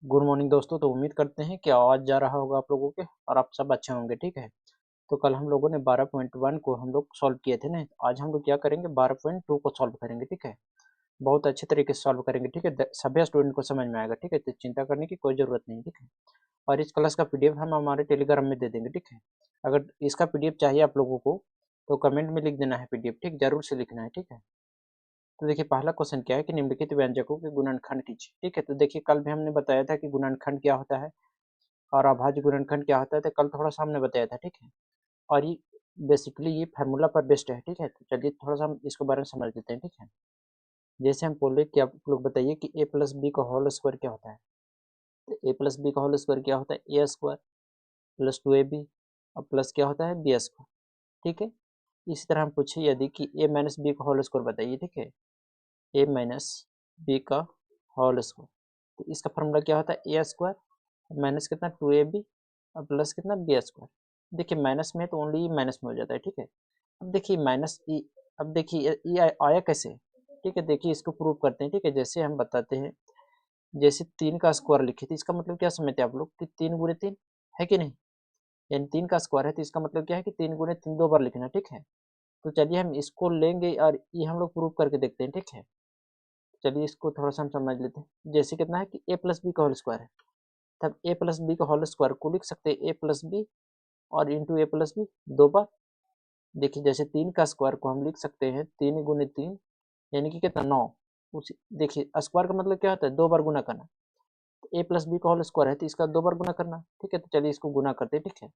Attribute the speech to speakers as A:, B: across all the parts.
A: Good morning दोस्तों। तो उम्मीद करते हैं कि आवाज़ जा रहा होगा आप लोगों के और आप सब अच्छे होंगे। ठीक है, तो कल हम लोगों ने 12.1 को हम लोग सॉल्व किए थे ना। आज हम लोग क्या करेंगे, 12.2 को सॉल्व करेंगे। ठीक है, बहुत अच्छे तरीके से सॉल्व करेंगे। ठीक है, सभी स्टूडेंट को समझ में आएगा। ठीक है, तो चिंता करने की कोई ज़रूरत नहीं। ठीक है, और इस क्लास का पीडीएफ हम हमारे टेलीग्राम में दे देंगे। ठीक है, अगर इसका पीडीएफ चाहिए आप लोगों को तो कमेंट में लिख देना है पीडीएफ। ठीक, जरूर से लिखना है। ठीक है, तो देखिए पहला क्वेश्चन क्या है कि निम्नलिखित व्यंजकों के गुणनखंड कीजिए। ठीक है, तो देखिए कल भी हमने बताया था कि गुणनखंड क्या होता है और अभाज्य गुणनखंड क्या होता है, तो कल थोड़ा सा हमने बताया था। ठीक है, और ये बेसिकली ये फार्मूला पर बेस्ड है। ठीक है, तो चलिए थोड़ा सा हम इसके बारे में समझ लेते हैं। ठीक है, जैसे हम बोले कि आप लोग बताइए कि ए प्लस बी का होल स्क्वायर क्या होता है। तो ए प्लस बी का होल स्क्वायर क्या होता है, ए स्क्वायर प्लस 2ab और प्लस क्या होता है, बी स्क्वायर। ठीक है, इसी तरह हम पूछे यदि कि ए माइनस बी का होल स्क्वायर बताइए। ठीक है, ए माइनस बी का होल स्क्वायर, तो इसका फॉर्मूला क्या होता है, ए स्क्वायर माइनस कितना 2ab और प्लस कितना बी स्क्वायर। देखिए माइनस में है तो ओनली माइनस में हो जाता है। ठीक है, अब देखिए माइनस ई, अब देखिए ये आया कैसे। ठीक है, देखिए इसको प्रूव करते हैं। ठीक है, जैसे हम बताते हैं, जैसे 3 का स्क्वायर लिखे, तो इसका मतलब क्या समझते हैं आप लोग कि 3 गुणे 3 है कि नहीं, यानी 3 का स्क्वायर है तो इसका मतलब क्या है कि 3 गुणे 3 दो बार लिखना। ठीक है, तो चलिए हम इसको लेंगे और ये हम लोग प्रूव करके देखते हैं। ठीक है, चलिए इसको थोड़ा सा हम समझ लेते हैं। जैसे कितना है कि ए प्लस बी का होल स्क्वायर है, तब ए प्लस बी का होल स्क्वायर को लिख सकते हैं ए प्लस बी और इंटू ए प्लस बी दो बार। देखिए जैसे 3 का स्क्वायर को हम लिख सकते हैं 3 गुने 3 यानी कि कितना 9। उसी देखिए स्क्वायर का मतलब क्या होता है, दो बार गुना करना। ए प्लस बी का होल स्क्वायर है तो इसका दो बार गुना करना। ठीक है, तो चलिए इसको गुना करते हैं। ठीक है,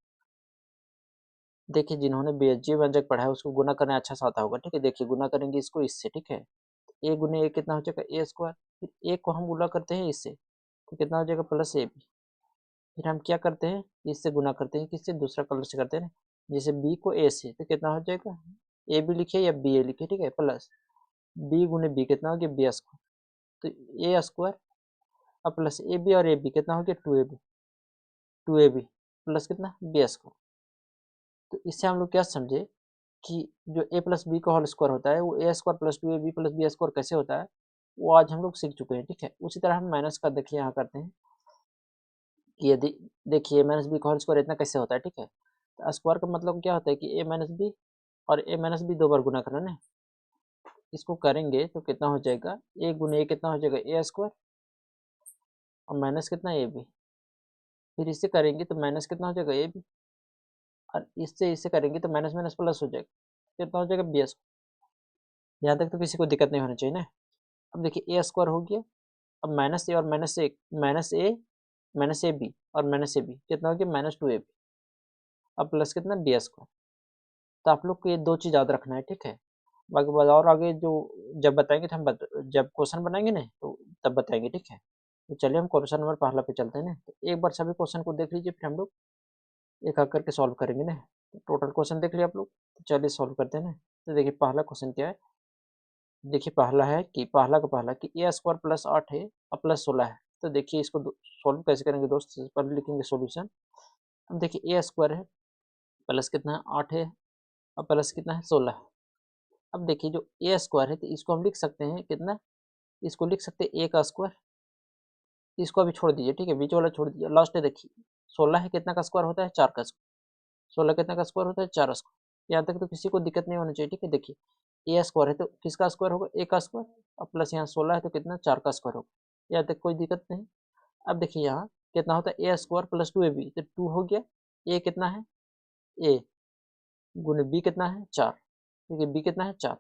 A: देखिए जिन्होंने बीएचजी व्यंजक पढ़ा है उसको गुना करना अच्छा सा आता होगा। ठीक है, देखिए गुना करेंगे इसको इससे। ठीक है, ए गुने ए कितना हो जाएगा, ए स्क्वायर, फिर ए को हम गुना करते हैं इससे तो कितना हो जाएगा प्लस ए बी। फिर हम क्या करते हैं, इससे गुना करते हैं, किससे, दूसरा कलर से करते हैं ना। जैसे बी को ए से तो कितना हो जाएगा, ए बी लिखिए या बी ए लिखिए। ठीक है, प्लस बी गुने बी कितना हो गया, बी स्क्वायर, तो ए स्क्वायर अब प्लस ए बी और ए बी कितना हो गया, टू ए बी प्लस कितना बी स्क्वायर। तो इससे हम लोग क्या समझे कि जो ए प्लस बी का होल स्क्वायर होता है वो A square plus 2ab plus B square कैसे होता है, वो आज हम लोग सीख चुके हैं। ठीक है, उसी तरह हम माइनस का देखिए यहाँ करते हैं कि यदि देखिए माइनस बी का होल स्क्वायर इतना कैसे होता है। ठीक है, तो स्क्वायर का मतलब क्या होता है कि ए माइनस बी और ए माइनस बी दो बार गुना करना ना। इसको करेंगे तो कितना हो जाएगा, ए गुने ए कितना हो जाएगा, ए स्क्वायर और माइनस कितना ए बी, फिर इससे करेंगे तो माइनस कितना हो जाएगा ए बी और इससे इससे करेंगे तो माइनस माइनस प्लस हो जाएगा, कितना हो जाएगा बी स्क्वायर। यहाँ तक तो किसी को दिक्कत नहीं होनी चाहिए ना। अब देखिए ए स्क्वायर हो गया, अब माइनस ए और माइनस ए बी और माइनस ए बी कितना हो गया, माइनस 2ab अब प्लस कितना बी स्क्वायर। तो आप लोग को ये दो चीज़ याद रखना है। ठीक है, बाकी बात और आगे जो जब बताएंगे तो जब क्वेश्चन बनाएंगे ना तो तब बताएंगे। ठीक है, तो चलिए हम क्वेश्चन नंबर पहला पे चलते हैं ना। तो एक बार सभी क्वेश्चन को देख लीजिए, फिर हम लोग एक एक करके सॉल्व करेंगे ना। तो टोटल क्वेश्चन देख लिया आप लोग, तो चलिए सॉल्व करते हैं ना। तो देखिए पहला क्वेश्चन क्या है, देखिए पहला है कि पहला का पहला कि ए स्क्वायर प्लस 8 है और प्लस 16 है। तो देखिए इसको सॉल्व कैसे करेंगे दोस्त, पहले लिखेंगे सॉल्यूशन। अब देखिए ए स्क्वायर है प्लस कितना है 8 है और प्लस कितना है 16 है। अब देखिए जो ए स्क्वायर है तो इसको हम लिख सकते हैं कितना, इसको लिख सकते हैं ए का स्क्वायर, इसको अभी छोड़ दीजिए। ठीक है, बीच वाला छोड़ दीजिए, लास्ट है देखिए 16 है कितना का स्क्वायर होता है, 4 का स्क्वायर। 16 कितना का स्क्वायर होता है, 4 स्क्वायर। यहाँ तक तो किसी को दिक्कत नहीं होनी चाहिए। ठीक है, देखिए ए स्क्वायर है तो किसका स्क्वायर होगा, ए का स्क्वायर और प्लस यहाँ 16 है तो कितना 4 का स्क्वायर होगा। यहाँ तक कोई दिक्कत नहीं। अब देखिए यहाँ कितना होता है, ए स्क्वायर प्लस 2ab तो 2 हो गया, ए कितना है, ए गुने बी कितना है 4। ठीक है, बी कितना है 4,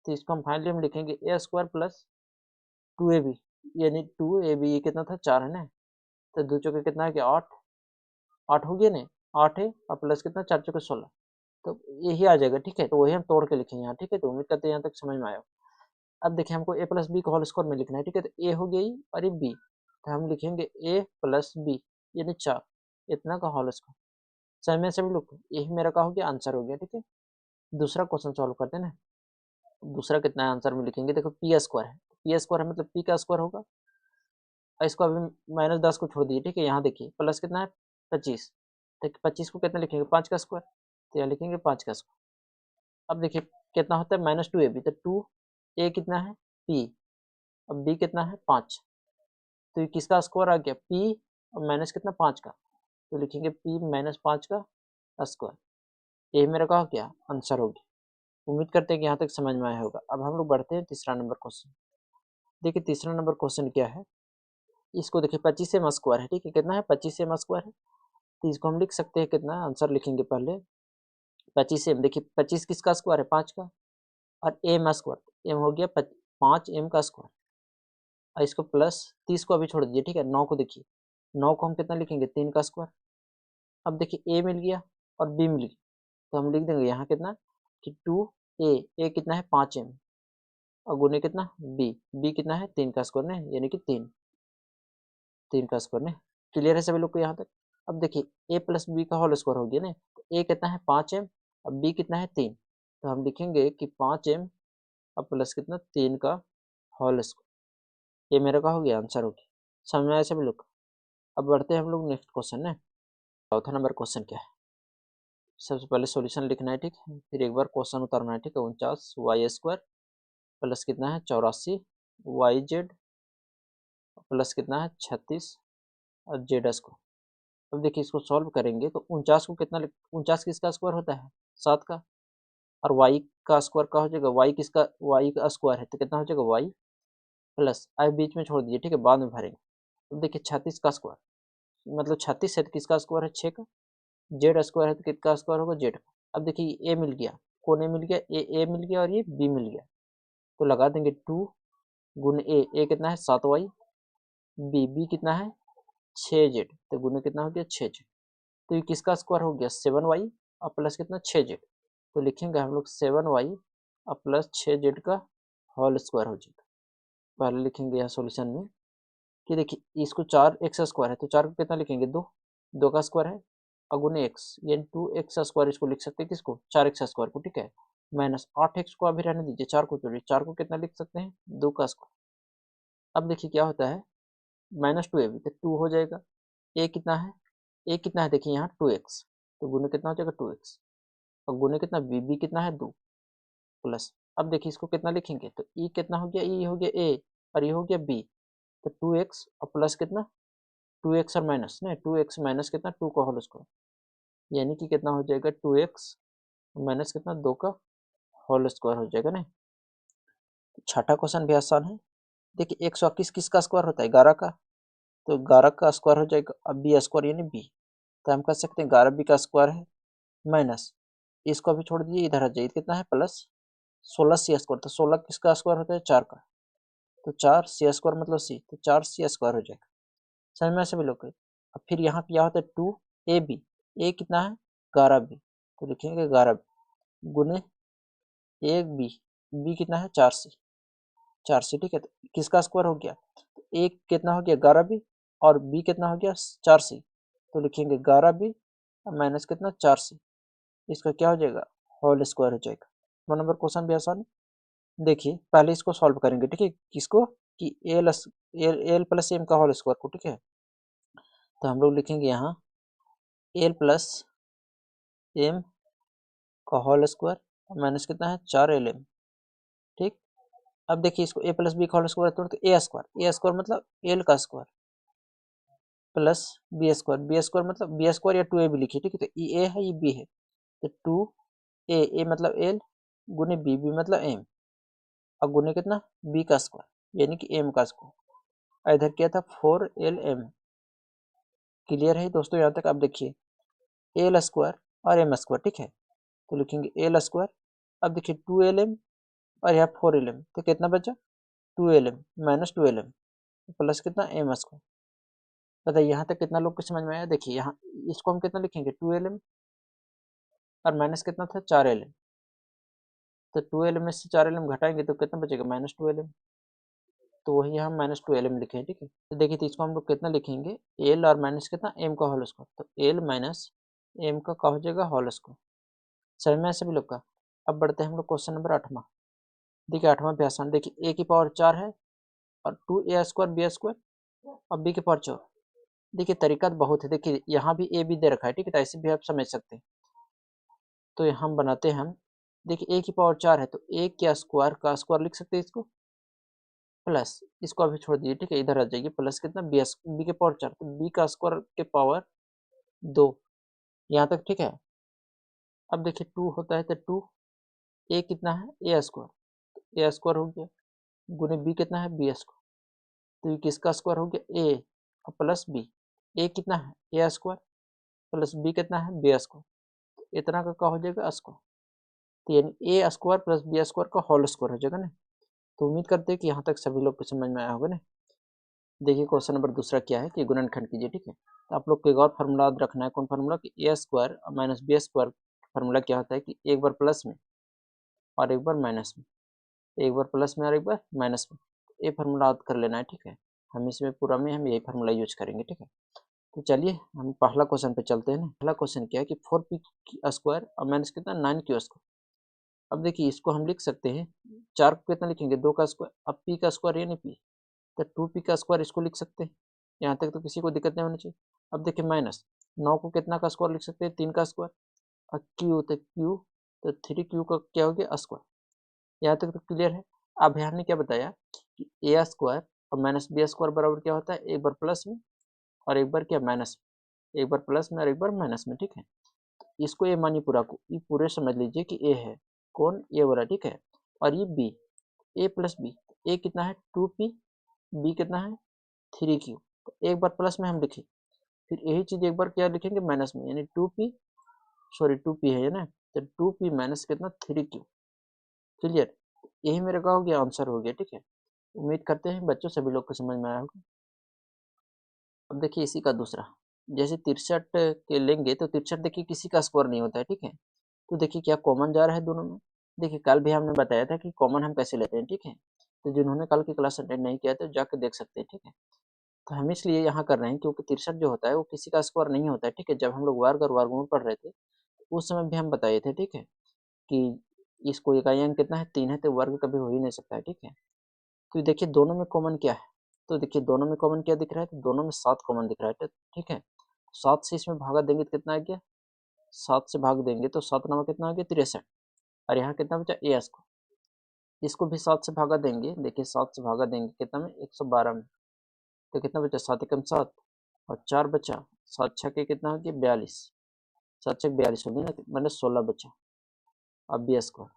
A: तो इसको हम फाइनली हम लिखेंगे ए स्क्वायर प्लस 2ab यानी 2ab, ये कितना था 4 है ना। तो दो चौके कितना है कि 8, 8 हो गया ना, 8 है और प्लस कितना 4 चौके 16, तो यही आ जाएगा। ठीक है, तो वही हम तोड़ के लिखेंगे यहाँ। ठीक है, तो उम्मीद करते हैं यहाँ तक समझ में आया। अब देखिए हमको ए प्लस बी का होल स्क्वायर में लिखना है। ठीक है, तो ए हो गई और ये बी, तो हम लिखेंगे ए प्लस बी यानी 4 इतना का होल स्क्वायर। समय सभी लोग यही मेरा का हो गया, आंसर हो गया। ठीक है, दूसरा क्वेश्चन सॉल्व करते हैं ना। दूसरा कितना है आंसर में लिखेंगे, देखो पी स्क्वायर है, पी स्क्वायर है मतलब पी का स्क्वायर होगा और इसको अभी -10 को छोड़ दीजिए। ठीक है, यहाँ देखिए प्लस कितना है 25, तो 25 को कितना लिखेंगे 5 का स्क्वायर, तो यहाँ लिखेंगे 5 का स्क्वायर। अब देखिए कितना होता है -2ab, तो 2 ए कितना है पी, अब बी कितना है 5, तो ये किसका स्क्वायर आ गया, p और माइनस कितना 5 का, तो लिखेंगे p माइनस 5 का स्क्वायर। ये मेरा क्या हो गया, आंसर हो गया। उम्मीद करते हैं कि यहाँ तक समझ में आया होगा। अब हम लोग बढ़ते हैं तीसरा नंबर क्वेश्चन। देखिए तीसरा नंबर क्वेश्चन क्या है, इसको देखिए 25m स्क्वायर है, ठीक है, कितना है 25m स्क्वायर है, तो इसको हम लिख सकते हैं कितना, आंसर लिखेंगे पहले 25m। देखिए 25 किसका स्क्वायर है, 5 का, और एम स्क्वायर, एम हो गया 5m का स्क्वायर, और इसको प्लस 30 को अभी छोड़ दीजिए, ठीक है, 9 को देखिए, 9 को हम कितना लिखेंगे, 3 का स्क्वायर। अब देखिए ए मिल गया और बी मिल गया, तो हम लिख देंगे यहाँ कितना कि 2a, कितना है 5m, और गुने कितना बी कितना है 3 का स्क्वायर ने, यानी कि 3 का स्क्वायर ने। क्लियर है सभी लोग को यहाँ तक। अब देखिए a प्लस बी का होल स्क्वायर हो गया ना, तो a कितना है 5m और b कितना है 3, तो हम लिखेंगे कि 5m और प्लस कितना 3 का होल स्क्वायर। ये मेरा का हो गया, आंसर हो गया। समझ में आया सभी लोग। अब बढ़ते हैं हम लोग नेक्स्ट क्वेश्चन है। चौथा नंबर क्वेश्चन क्या है, सबसे पहले सॉल्यूशन लिखना है, ठीक है, फिर एक बार क्वेश्चन उतारना है, ठीक है। 49y² प्लस कितना है 84 yz प्लस कितना है 36 और जेड स्क्वायर। अब देखिए इसको सॉल्व करेंगे तो 49 को कितना, 49 किसका स्क्वायर होता है 7 का, और y का स्क्वायर का हो जाएगा, y किसका, y का स्क्वायर है तो कितना हो जाएगा y प्लस, अब बीच में छोड़ दीजिए, ठीक है, बाद में भरेंगे। अब देखिए 36 का स्क्वायर मतलब 36 है तो किसका स्क्वायर है 6 का, जेड स्क्वायर है तो किसका स्क्वायर होगा जेड का। अब देखिए ए मिल गया, कौन ए मिल गया, ए मिल गया और ये बी मिल गया, तो लगा देंगे 2 गुने ए कितना है 7y, बी कितना है 6z, तो गुने कितना हो गया 6z, तो ये किसका स्क्वायर हो गया 7y और प्लस कितना 6z, तो लिखेंगे हम लोग 7y और प्लस 6z का होल स्क्वायर हो जाएगा। पहले लिखेंगे यहाँ सॉल्यूशन में कि देखिए इसको 4x स्क्वायर है तो 4 को कितना लिखेंगे 2 का स्क्वायर है, अगुने x, यानी 2x स्क्वायर इसको लिख सकते हैं किसको 4x स्क्वायर को, ठीक है, माइनस 8x को अभी रहने दीजिए, 4 को छोड़िए, 4 को कितना लिख सकते हैं 2 का स्क्वायर। अब देखिए क्या होता है -2ab तो 2 हो जाएगा, a कितना है देखिए यहाँ 2x, तो गुने कितना हो जाएगा 2x, और गुने कितना b कितना है 2 प्लस। अब देखिए इसको कितना लिखेंगे तो e कितना हो गया, e हो गया a और ये हो गया b, तो 2x और प्लस कितना 2x और माइनस नहीं 2x माइनस कितना 2 का होल स्क्वायर, यानी कि कितना हो जाएगा 2x माइनस कितना 2 का होल स्क्वायर हो जाएगा ना। छठा क्वेश्चन भी आसान है। देखिए 121 किसका स्क्वायर होता है 11 का, तो 11 का स्क्वायर हो जाएगा अब बी स्क्वायर यानी बी, तो हम कह सकते हैं 11b का स्क्वायर है माइनस, इसको अभी छोड़ दीजिए इधर आ जाइए, कितना है प्लस 16c स्क्वायर, तो 16 किसका स्क्वायर होता है 4 का, तो 4c स्क्वायर मतलब c, तो 4c स्क्वायर हो जाएगा। समझ में सभी लोग। अब फिर यहाँ पे क्या होता है 2ab, a कितना है 11b, तो लिखेंगे 11b गुने 1b, b कितना है 4c, ठीक है, तो किसका स्क्वायर हो गया, तो a कितना हो गया 11b और b कितना हो गया 4c, तो लिखेंगे 11b माइनस कितना 4c, इसका क्या हो जाएगा होल स्क्वायर हो जाएगा। 1 नंबर क्वेश्चन भी आसान है। देखिए पहले इसको सॉल्व करेंगे, ठीक है, किसको कि एल प्लस एम का होल स्क्वायर को, ठीक है, तो हम लोग लिखेंगे यहाँ एल प्लस एम का होल स्क्वायर माइनस कितना है 4lm, ठीक। अब देखिए इसको a प्लस बी का होल स्क्वायर तो ए स्क्वायर मतलब एल का स्क्वायर प्लस बी स्क्वायर मतलब बी स्क्वायर या 2ab लिखिए, ठीक है, तो ये a है ये b है, तो 2a मतलब एल गुने बी मतलब एम, और गुने कितना b का स्क्वायर यानी कि m का स्क्वायर, इधर क्या था 4lm। क्लियर है दोस्तों यहाँ तक। अब देखिए एल स्क्वायर और एम स्क्वायर, ठीक है, तो लिखेंगे एल स्क्वायर, अब देखिए 2lm और यहाँ 4lm, तो कितना बचा 2lm माइनस 2lm प्लस कितना एम स्क्वायर। बताइए यहाँ तक कितना लोग को समझ में आया। देखिए यहाँ इसको हम कितना लिखेंगे 2lm और माइनस कितना था 4lm, तो 2lm में से 4lm घटाएंगे तो कितना बचेगा -2lm, तो वही हम -2lm लिखे हैं, ठीक है। तो देखिए तो इसको हम लोग कितना लिखेंगे एल और माइनस कितना एम का होल स्क्वायर, तो एल माइनस एम का हो जाएगा होल स्क्वायर। समझ में सभी लोग का। अब बढ़ते हैं हम लोग क्वेश्चन नंबर 8वां। देखिए 8वां भी आसान, देखिए a की पावर 4 है और 2a स्क्वायर बी स्क्वायर और b की पावर 4। देखिए तरीका तो बहुत है, देखिए यहाँ भी a b दे रखा है, ठीक है, तो ऐसे भी आप समझ सकते हैं। तो हम बनाते हैं, हम देखिए a की पावर 4 है तो a के स्क्वायर का स्क्वायर लिख सकते हैं इसको, प्लस इसको अभी छोड़ दीजिए, ठीक है, इधर आ जाइए, प्लस कितना बी के पावर 4, तो बी का स्क्वायर के पावर 2, यहाँ तक ठीक है। अब देखिए 2 होता है तो 2, ए कितना है ए स्क्वायर, ए स्क्वायर हो गया, गुने बी कितना है बी स्क्वायर, तो ये किसका स्क्वायर हो गया ए और प्लस बी, ए कितना है ए स्क्वायर प्लस बी कितना है बी स्क्वायर, इतना का क्या हो जाएगा स्क्वायर, तो यानी ए स्क्वायर प्लस बी स्क्वायर का होल स्क्वायर हो जाएगा ना। तो उम्मीद करते हैं कि यहाँ तक सभी लोग को समझ में आया होगा ना। देखिए क्वेश्चन नंबर दूसरा क्या है कि गुणनखंड कीजिए, ठीक है। तो आप लोग को एक और फार्मूला याद रखना है, कौन फार्मूला कि A square minus B square, formula क्या होता है कि एक बार प्लस में और एक बार माइनस में, एक बार प्लस में और एक बार माइनस में, ये फार्मूला याद कर लेना है, ठीक है। हम इसमें पूरा में हम यही फार्मूला यूज करेंगे, ठीक है। तो चलिए हम पहला क्वेश्चन पे चलते हैं ना। पहला क्वेश्चन क्या है कि 4p स्क्वायर और माइनस कितना 9q स्क्वायर। अब देखिए इसको हम लिख सकते हैं, 4 को कितना लिखेंगे 2 का स्क्वायर, अब p का स्क्वायर यानी p, तो 2p का स्क्वायर इसको लिख सकते हैं, यहाँ तक तो किसी को दिक्कत नहीं होनी चाहिए। अब देखिए माइनस 9 को कितना का स्क्वायर लिख सकते हैं 3 का स्क्वायर, और q तो q, तो 3q का क्या हो गया स्क्वायर, यहाँ तक तो क्लियर है। अब हमने क्या बताया कि ए स्क्वायर और माइनस बी स्क्वायर बराबर क्या होता है, एक बार प्लस में और एक बार क्या माइनस में, एक बार प्लस में और एक बार माइनस में, ठीक है। इसको ए मानिए पूरा को, ये पूरे समझ लीजिए कि ए है, कौन ए वाला, ठीक है। और ये बी, ए प्लस बी, ए कितना है 2p, बी कितना है 3q, तो एक बार प्लस में हम लिखे, फिर यही चीज एक बार क्या लिखेंगे माइनस में, यानी 2p, सॉरी 2p है ना, तो 2p माइनस कितना 3q, क्लियर। यही मेरे का हो गया आंसर हो गया, ठीक है। उम्मीद करते हैं बच्चों सभी लोग को समझ में आया होगा। अब देखिए इसी का दूसरा, जैसे 63 के लेंगे तो 63 देखिए किसी का स्क्वायर नहीं होता है, ठीक है। तो देखिए क्या कॉमन जा रहा है दोनों में, देखिए कल भी हमने बताया था कि कॉमन हम कैसे लेते हैं, ठीक है। तो जिन्होंने कल की क्लास अटेंड नहीं किया तो जाकर देख सकते हैं, ठीक है। तो हम इसलिए यहाँ कर रहे हैं क्योंकि 63 जो होता है वो किसी का स्क्वायर नहीं होता है, ठीक है। जब हम लोग वर्ग और वर्गमूल पढ़ रहे थे उस समय भी हम बताए थे, ठीक है, कि इसको इकाई अंक कितना है 3 है, तो वर्ग कभी हो ही नहीं सकता है, ठीक है। तो देखिए दोनों में कॉमन क्या है, तो देखिए दोनों में कॉमन क्या दिख रहा है, तो दोनों में 7 कॉमन दिख रहा है, ठीक है। 7 से इसमें भागा देंगे तो कितना आ गया, 7 से भाग देंगे तो 7 नंबर कितना आ गया 63, और यहाँ कितना बचा ए को, इसको भी 7 से भागा देंगे, देखिए 7 से भागा देंगे कितना में 112 में, तो कितना बचा 7 एकम 7 और 4 बचा, 7 छः के कितना हो गया 42, 7 छः 42 हो गया ना, मैंने 16 बचा। अब बी स्क्वायर,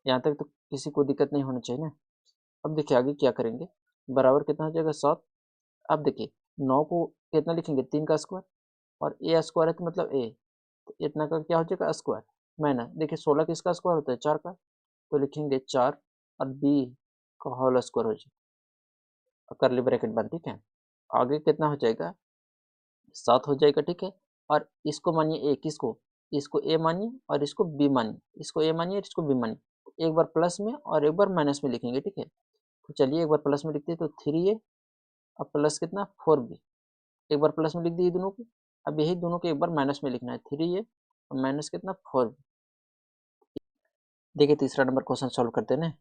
A: यहाँ तक तो किसी को दिक्कत नहीं होनी चाहिए ना। अब देखिए आगे क्या करेंगे, बराबर कितना हो जाएगा 7, अब देखिए 9 को कितना लिखेंगे 3 का स्क्वायर, और ए स्क्वायर है तो मतलब ए, तो इतना का क्या हो जाएगा स्क्वायर, माइनस देखिए 16 किसका स्क्वायर होता है 4 का, तो लिखेंगे 4 और बी का होल स्क्वायर हो जाएगा, करली ब्रैकेट बंद, ठीक है। आगे कितना हो जाएगा 7 हो जाएगा, ठीक है। और इसको मानिए ए, किसको, इसको ए मानिए और इसको बी मानिए, इसको ए मानिए और इसको बी मानिए, एक बार प्लस में और एक बार माइनस में लिखेंगे, ठीक है। तो चलिए एक बार प्लस में लिखते हैं तो 3a और प्लस कितना 4b, एक बार प्लस में लिख दिए दोनों को, अब यही दोनों को एक बार माइनस में लिखना है 3a और माइनस कितना 4b। देखिए तीसरा नंबर क्वेश्चन सॉल्व करते हैं ना।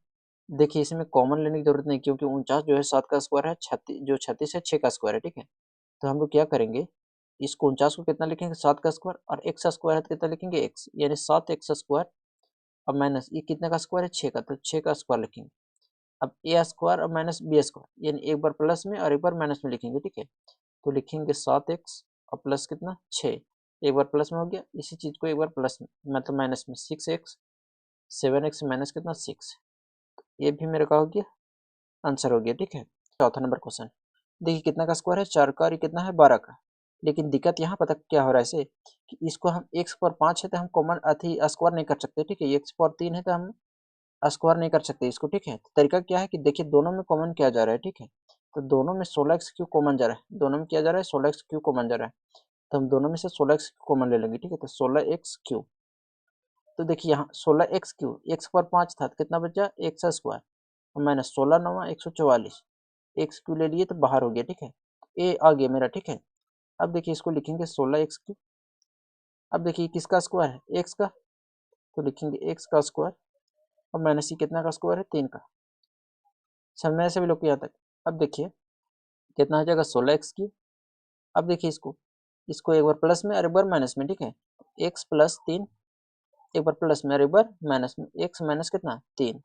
A: देखिए इसमें कॉमन लेने की जरूरत नहीं क्योंकि 49 जो है 7 का स्क्वायर है, 36 जो 36 है 6 का स्क्वायर है, ठीक है। तो हम लोग क्या करेंगे, इसको 49 को कितना लिखेंगे 7 का स्क्वायर, और एक्स स्क्वायर है तो कितना लिखेंगे x, यानी 7x स्क्वायर और माइनस ये कितने का स्क्वायर है 6 का, तो 6 का स्क्वायर लिखेंगे। अब ए स्क्वायर और माइनस बी स्क्वायर, यानी एक बार प्लस में और एक बार माइनस में लिखेंगे, ठीक है। तो लिखेंगे 7x और प्लस कितना 6, एक बार प्लस में हो गया, इसी चीज को एक बार प्लस में मतलब माइनस में 6x, 7x माइनस कितना 6, ये भी मेरे का हो गया आंसर हो गया, ठीक है। चौथा नंबर क्वेश्चन, देखिए कितना का स्क्वायर है 4 का और ये कितना है 12 का, लेकिन दिक्कत यहाँ पता क्या हो रहा है इसे कि इसको हम x पर 5 है तो हम कॉमन अथी स्क्वायर नहीं कर सकते, ठीक है। x पर 3 है तो हम स्क्वायर नहीं कर सकते इसको, ठीक है। तो तरीका क्या है कि देखिए दोनों में कॉमन क्या जा रहा है, ठीक है। तो दोनों में 16x क्यू कॉमन जा रहा है, दोनों में क्या जा रहा है 16x क्यू कॉमन जा रहा है, तो हम दोनों में से 16x कॉमन ले लेंगे, ठीक है। तो 16x क्यू, तो देखिए यहाँ 16x क्यू, x पर 5 था तो कितना बचा एक्स स्क्वायर और माइनस 16 नवा 144, एक्स क्यू ले लिए तो बाहर हो गया, ठीक है। ए आ गया मेरा, ठीक है। अब देखिए इसको लिखेंगे 16x क्यू, अब देखिए किसका स्क्वायर है एक्स का, तो लिखेंगे एक्स का स्क्वायर और माइनस ये कितना का स्क्वायर है 3 का, समझ से भी लोग यहाँ तक। अब देखिए कितना हो जाएगा 16x क्यू, अब देखिए इसको, इसको एक बार प्लस में और एक बार माइनस में, ठीक है। एक्स प्लस 3, एक बार प्लस में और एक बार माइनस में, एक्स माइनस कितना 3,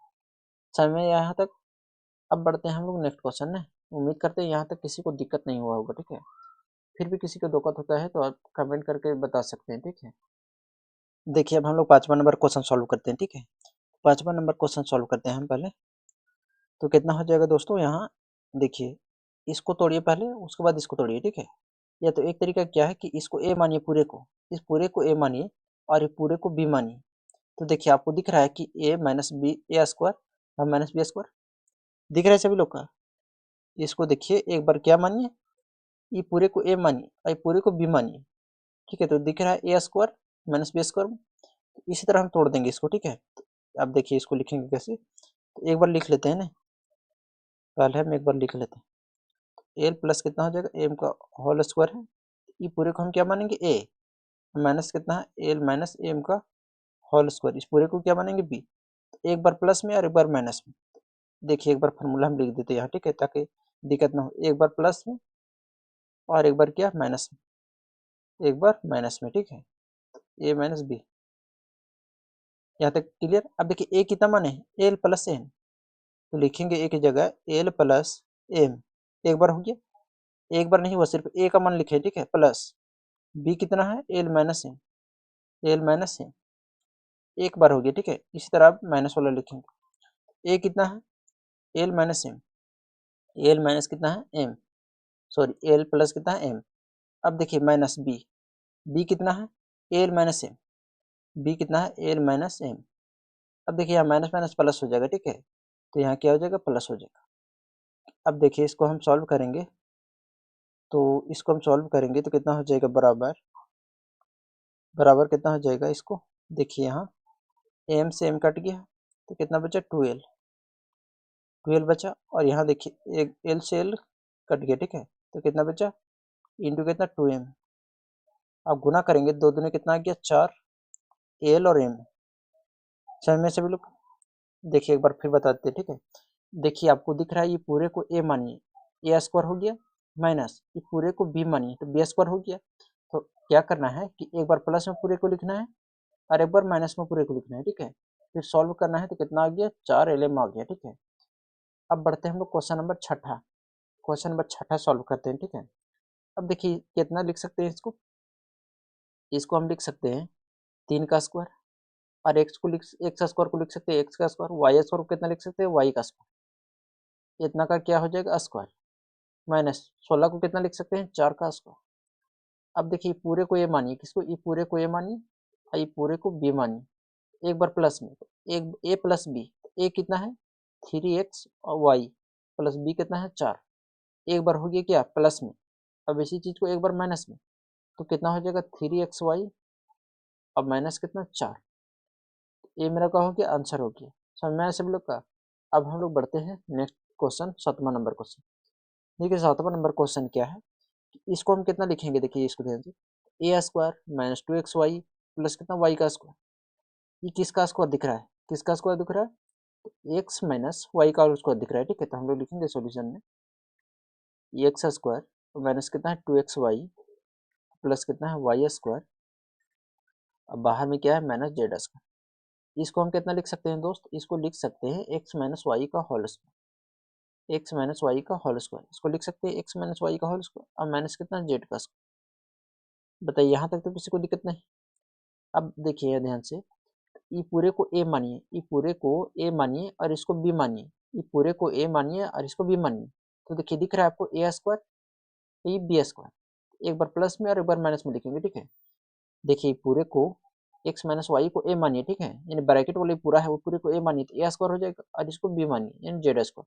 A: समझ में यहाँ तक। अब बढ़ते हैं हम लोग नेक्स्ट क्वेश्चन में। उम्मीद करते हैं यहाँ तक किसी को दिक्कत नहीं हुआ होगा, ठीक है। फिर भी किसी को दिक्कत होता है तो आप कमेंट करके बता सकते हैं, ठीक है। देखिए अब हम लोग 5वां नंबर क्वेश्चन सॉल्व करते हैं, ठीक है। 5वां नंबर क्वेश्चन सॉल्व करते हैं हम पहले। तो कितना हो जाएगा दोस्तों, यहाँ देखिए इसको तोड़िए पहले, उसके बाद इसको तोड़िए, ठीक है। या तो एक तरीका क्या है कि इसको ए मानिए पूरे को, इस पूरे को ए मानिए और ये पूरे को बी मानिए। तो देखिए आपको दिख रहा है कि ए माइनस बी ए स्क्वायर और माइनस बी स्क्वायर दिख रहा है सभी लोग का। इसको देखिए एक बार क्या मानिए, ये पूरे को ए मानिए और ये पूरे को बी मानिए, ठीक है। तो दिख रहा है ए स्क्वायर माइनस बी स्क्वायर। इसी तरह हम तोड़ देंगे इसको, ठीक है। अब देखिए इसको लिखेंगे कैसे, तो एक बार लिख लेते हैं ना, पहले हम एक बार लिख लेते हैं। एल प्लस कितना हो जाएगा, एम का होल स्क्वायर है, ये पूरे को हम क्या मानेंगे ए, माइनस कितना है एल माइनस एम का होल स्क्वायर, इस पूरे को क्या मानेंगे बी। एक बार प्लस में और एक बार माइनस में। देखिए एक बार फार्मूला हम लिख देते हैं यहाँ, ठीक है, ताकि दिक्कत ना हो। एक बार प्लस में और एक बार क्या माइनस में, एक बार माइनस में, ठीक है। ए माइनस बी, यहाँ तक क्लियर। अब देखिए ए कितना मान है, एल प्लस एन, तो लिखेंगे ए की जगह एल प्लस एम। एक बार हो गया, एक बार नहीं हुआ, सिर्फ ए का मान लिखे, ठीक है, प्लस बी कितना है L minus M, L minus M एक बार हो गया, ठीक है। इसी तरह आप माइनस वाला लिखेंगे। ए कितना है L minus M, L minus कितना है एम, सॉरी एल प्लस कितना है एम। अब देखिए माइनस बी, बी कितना है एल माइनस एम, बी कितना है एल माइनस एम। अब देखिए यहाँ माइनस माइनस प्लस हो जाएगा, ठीक है, तो यहाँ क्या हो जाएगा प्लस हो जाएगा। अब देखिए इसको हम सॉल्व करेंगे, तो इसको हम सॉल्व करेंगे तो कितना हो जाएगा, बराबर बराबर कितना हो जाएगा इसको, देखिए यहाँ एम से एम कट गया तो कितना बचा 2l, 12 बचा। और यहाँ देखिए एक एल से एल कट गया, ठीक है, तो कितना बचा इंटू कितना 2m। अब गुना करेंगे, दो दूनी कितना आ गया 4, एल और एम। समझ में सभी लोग। देखिए एक बार फिर बताते हैं, ठीक है। देखिए आपको दिख रहा है ये पूरे को ए मानिए, ए स्क्वायर हो गया, माइनस ये पूरे को बी मानिए तो बी स्क्वायर हो गया। तो क्या करना है कि एक बार प्लस में पूरे को लिखना है और एक बार माइनस में पूरे को लिखना है, ठीक है। फिर सॉल्व करना है तो कितना आ गया 4 एल एम आ गया, ठीक है। अब बढ़ते हैं हम लोग क्वेश्चन नंबर छठा, क्वेश्चन नंबर छठा सॉल्व करते हैं, ठीक है। अब देखिए कितना लिख सकते हैं इसको, इसको हम लिख सकते हैं 3 का स्क्वायर, और एक्स को लिख, एक्स स्क्वायर को लिख सकते हैं एक्स का स्क्वायर, वाई स्क्वायर को कितना लिख सकते हैं वाई का स्क्वायर। इतना का क्या हो जाएगा स्क्वायर, माइनस 16 को कितना लिख सकते हैं 4 का स्क्वायर। अब देखिए पूरे को ए मानिए, किसको, ये पूरे को ए मानिए और ये पूरे को बी मानिए। एक बार प्लस में, एक ए प्लस बी, ए कितना है 3x और वाई प्लस बी कितना है 4। एक बार हो गया क्या प्लस में, अब इसी चीज को एक बार माइनस में, तो कितना हो जाएगा 3xy और माइनस कितना 4। ये मेरा क्या हो गया आंसर हो गया। समझ में आया सब लोग का। अब हम लोग बढ़ते हैं नेक्स्ट क्वेश्चन, 7वां नंबर क्वेश्चन। देखिए 7वां नंबर क्वेश्चन क्या है, इसको हम कितना लिखेंगे, देखिए इसको ध्यान से, ए स्क्वायर माइनस 2xy प्लस कितना वाई का स्क्वायर। ये किसका स्क्वायर दिख रहा है, किसका स्क्वायर दिख रहा है, तो एक्स माइनस वाई का स्क्वायर दिख रहा है, ठीक है। तो हम लोग लिखेंगे सॉल्यूशन में एक्स स्क्वायर माइनस कितना है 2xy प्लस कितना है वाई स्क्वायर, अब बाहर में क्या है माइनस जेड स्क्वायर। इसको हम कितना लिख सकते हैं दोस्त, इसको लिख सकते हैं एक्स माइनस वाई का whole square, X minus Y का होल स्क्वायर, इसको लिख सकते हैं एक्स माइनस वाई का होल स्क्वायर और माइनस कितना जेड का स्क्वायर। बताइए यहाँ तक तो किसी को दिक्कत नहीं। अब देखिए ध्यान से, ये पूरे को ए मानिए, ये पूरे को ए मानिए और इसको बी मानिए, ये पूरे को ए मानिए और इसको बी मानिए। तो देखिए दिख रहा है आपको ए स्क्वायर, ये बी स्क्वायर, एक बार प्लस में और एक बार माइनस में लिखेंगे, ठीक है। देखिए पूरे को एक्स माइनस वाई को ए मानिए, ठीक है, यानी ब्रैकेट वाले पूरा है वो पूरे को ए मानिए तो ए स्क्वायर हो जाएगा, और इसको बी मानिए यानी जेड स्क्वायर।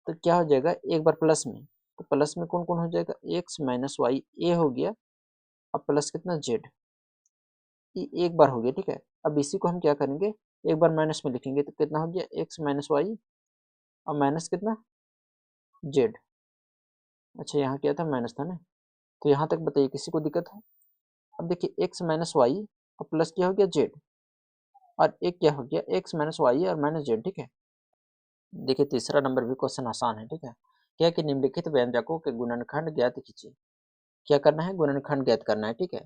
A: तो क्या हो जाएगा एक बार प्लस में, तो प्लस में कौन कौन हो जाएगा एक्स माइनस वाई ए हो गया, अब प्लस कितना जेड, ये एक बार हो गया, ठीक है। अब इसी को हम क्या करेंगे एक बार माइनस में लिखेंगे तो कितना हो गया एक्स माइनस वाई और माइनस कितना जेड। अच्छा यहाँ क्या था माइनस था ना, तो यहाँ तक बताइए किसी को दिक्कत है। अब देखिए एक्स माइनस वाई और प्लस क्या हो गया जेड, और एक क्या हो गया एक्स माइनस वाई और माइनस जेड, ठीक है। देखिए तीसरा नंबर भी क्वेश्चन आसान है, ठीक है। क्या कि निम्नलिखित व्यंजकों के गुणनखंड ज्ञात कीजिए। क्या करना है गुणनखंड ज्ञात करना है, ठीक है।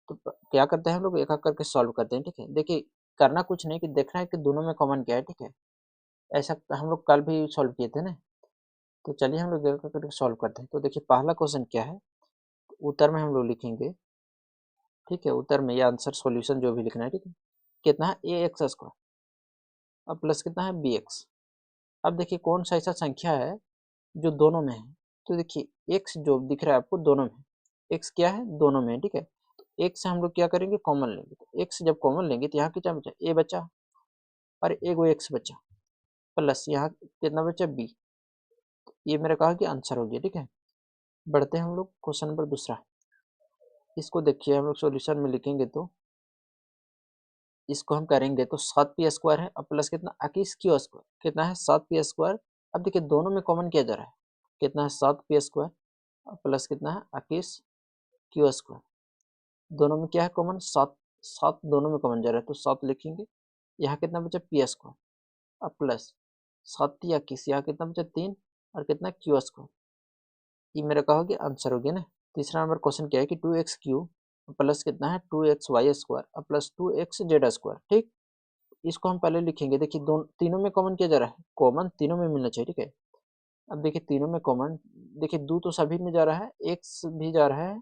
A: तो क्या करते हैं हम लोग एक एक करके सॉल्व करते हैं, ठीक है। देखिए करना कुछ नहीं कि देखना है कि दोनों में कॉमन क्या है, ठीक है। ऐसा हम लोग कल भी सॉल्व किए थे ना, तो चलिए हम लोग एक करके सॉल्व करते हैं। तो देखिए पहला क्वेश्चन क्या है, उत्तर में हम लोग लिखेंगे, ठीक है, उत्तर में ये आंसर सॉल्यूशन जो भी लिखना है, ठीक है, कितना है ए एक्स स्क्वायर अब प्लस कितना है बी एक्स। अब देखिए कौन सा ऐसा संख्या है जो दोनों में है। तो देखिए एक्स जो दिख रहा है आपको दोनों में, एक्स क्या है दोनों में है, ठीक है। तो एक से हम लोग क्या करेंगे कॉमन लेंगे, तो एक से जब कॉमन लेंगे तो यहाँ कितना बचा ए बचा और एक वो एक्स बचा, प्लस यहाँ कितना बचा बी। ये मेरा कहा कि आंसर हो गया, ठीक है। बढ़ते हैं हम लोग क्वेश्चन नंबर दूसरा। इसको देखिए हम लोग सॉल्यूशन में लिखेंगे तो इसको हम करेंगे तो 7p स्क्वायर है अब प्लस कितना 21q स्क्वायर, कितना है 7p स्क्वायर। अब देखिए दोनों में कॉमन किया जा रहा है, कितना है 7p स्क्वायर अब प्लस कितना है 21q स्क्वायर। दोनों में क्या है कॉमन 7, 7 दोनों में कॉमन जा रहा है तो 7 लिखेंगे। यहाँ कितना बचा p स्क्वायर अब प्लस 7 या 21, यहाँ कितना बचा 3 और कितना q स्क्वायर। ये मेरा कहा कि आंसर हो गया ना। तीसरा नंबर क्वेश्चन क्या है कि 2x³ प्लस कितना है 2xy square plus 2xz square, ठीक। इसको हम पहले लिखेंगे, देखिए दोनों तीनों में कॉमन किया जा रहा है, कॉमन तीनों में मिलना चाहिए, ठीक है। अब देखिए तीनों में कॉमन, देखिए 2 तो सभी में जा रहा है, एक्स भी जा रहा है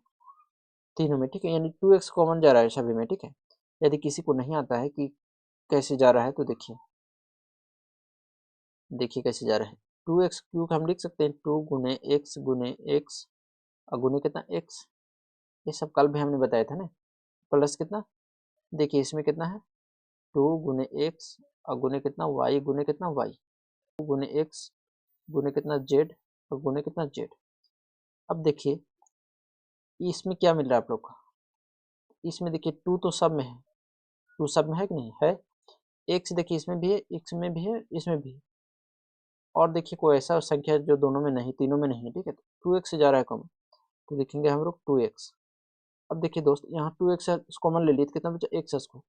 A: तीनों में, ठीक है, यानी 2x कॉमन जा रहा है सभी में, ठीक है। यदि किसी को नहीं आता है कि कैसे जा रहा है तो देखिए, देखिए कैसे जा रहा है। 2x³ हम लिख सकते हैं 2 गुने एक्स और गुने कितना एक्स, ये सब कल भी हमने बताया था ना। प्लस कितना, देखिए इसमें कितना है 2 गुने एक्स और गुने कितना वाई गुने कितना वाई, गुने एक्स गुने कितना जेड और गुने कितना जेड। अब देखिए इसमें क्या मिल रहा है आप लोग को, इसमें देखिए 2 तो सब में है, 2 सब में है कि नहीं है। एक्स देखिए इसमें भी है, एक्स में भी है, इसमें भी है। और देखिए कोई ऐसा संख्या जो दोनों में नहीं, तीनों में नहीं है, ठीक है। तो 2x से जा रहा है कॉमन तो लिखेंगे हम लोग 2x। अब देखिए दोस्त यहाँ 2x कॉमन ले लिए तो कितना बचा एक्स स्क्वायर,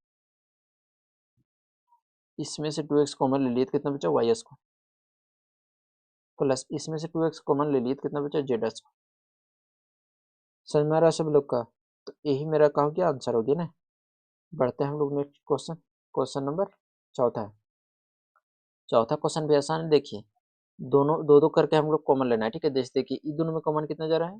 A: इसमें से 2x कॉमन ले लिए तो कितना बचा वाई स्क्वायर, प्लस इसमें से 2x कॉमन ले लिए तो कितना बचा जेड स्क्वायर। समझ में आ रहा है सब लोग का। तो यही मेरा कहा गया आंसर हो गया ना। बढ़ते हैं हम लोग नेक्स्ट क्वेश्चन, क्वेश्चन नंबर चौथा है। चौथा क्वेश्चन भी आसान है, देखिए दोनों दो दो करके हम लोग कॉमन लेना है, ठीक है। जैसे देखिए ये दोनों में कॉमन कितना जा रहा है,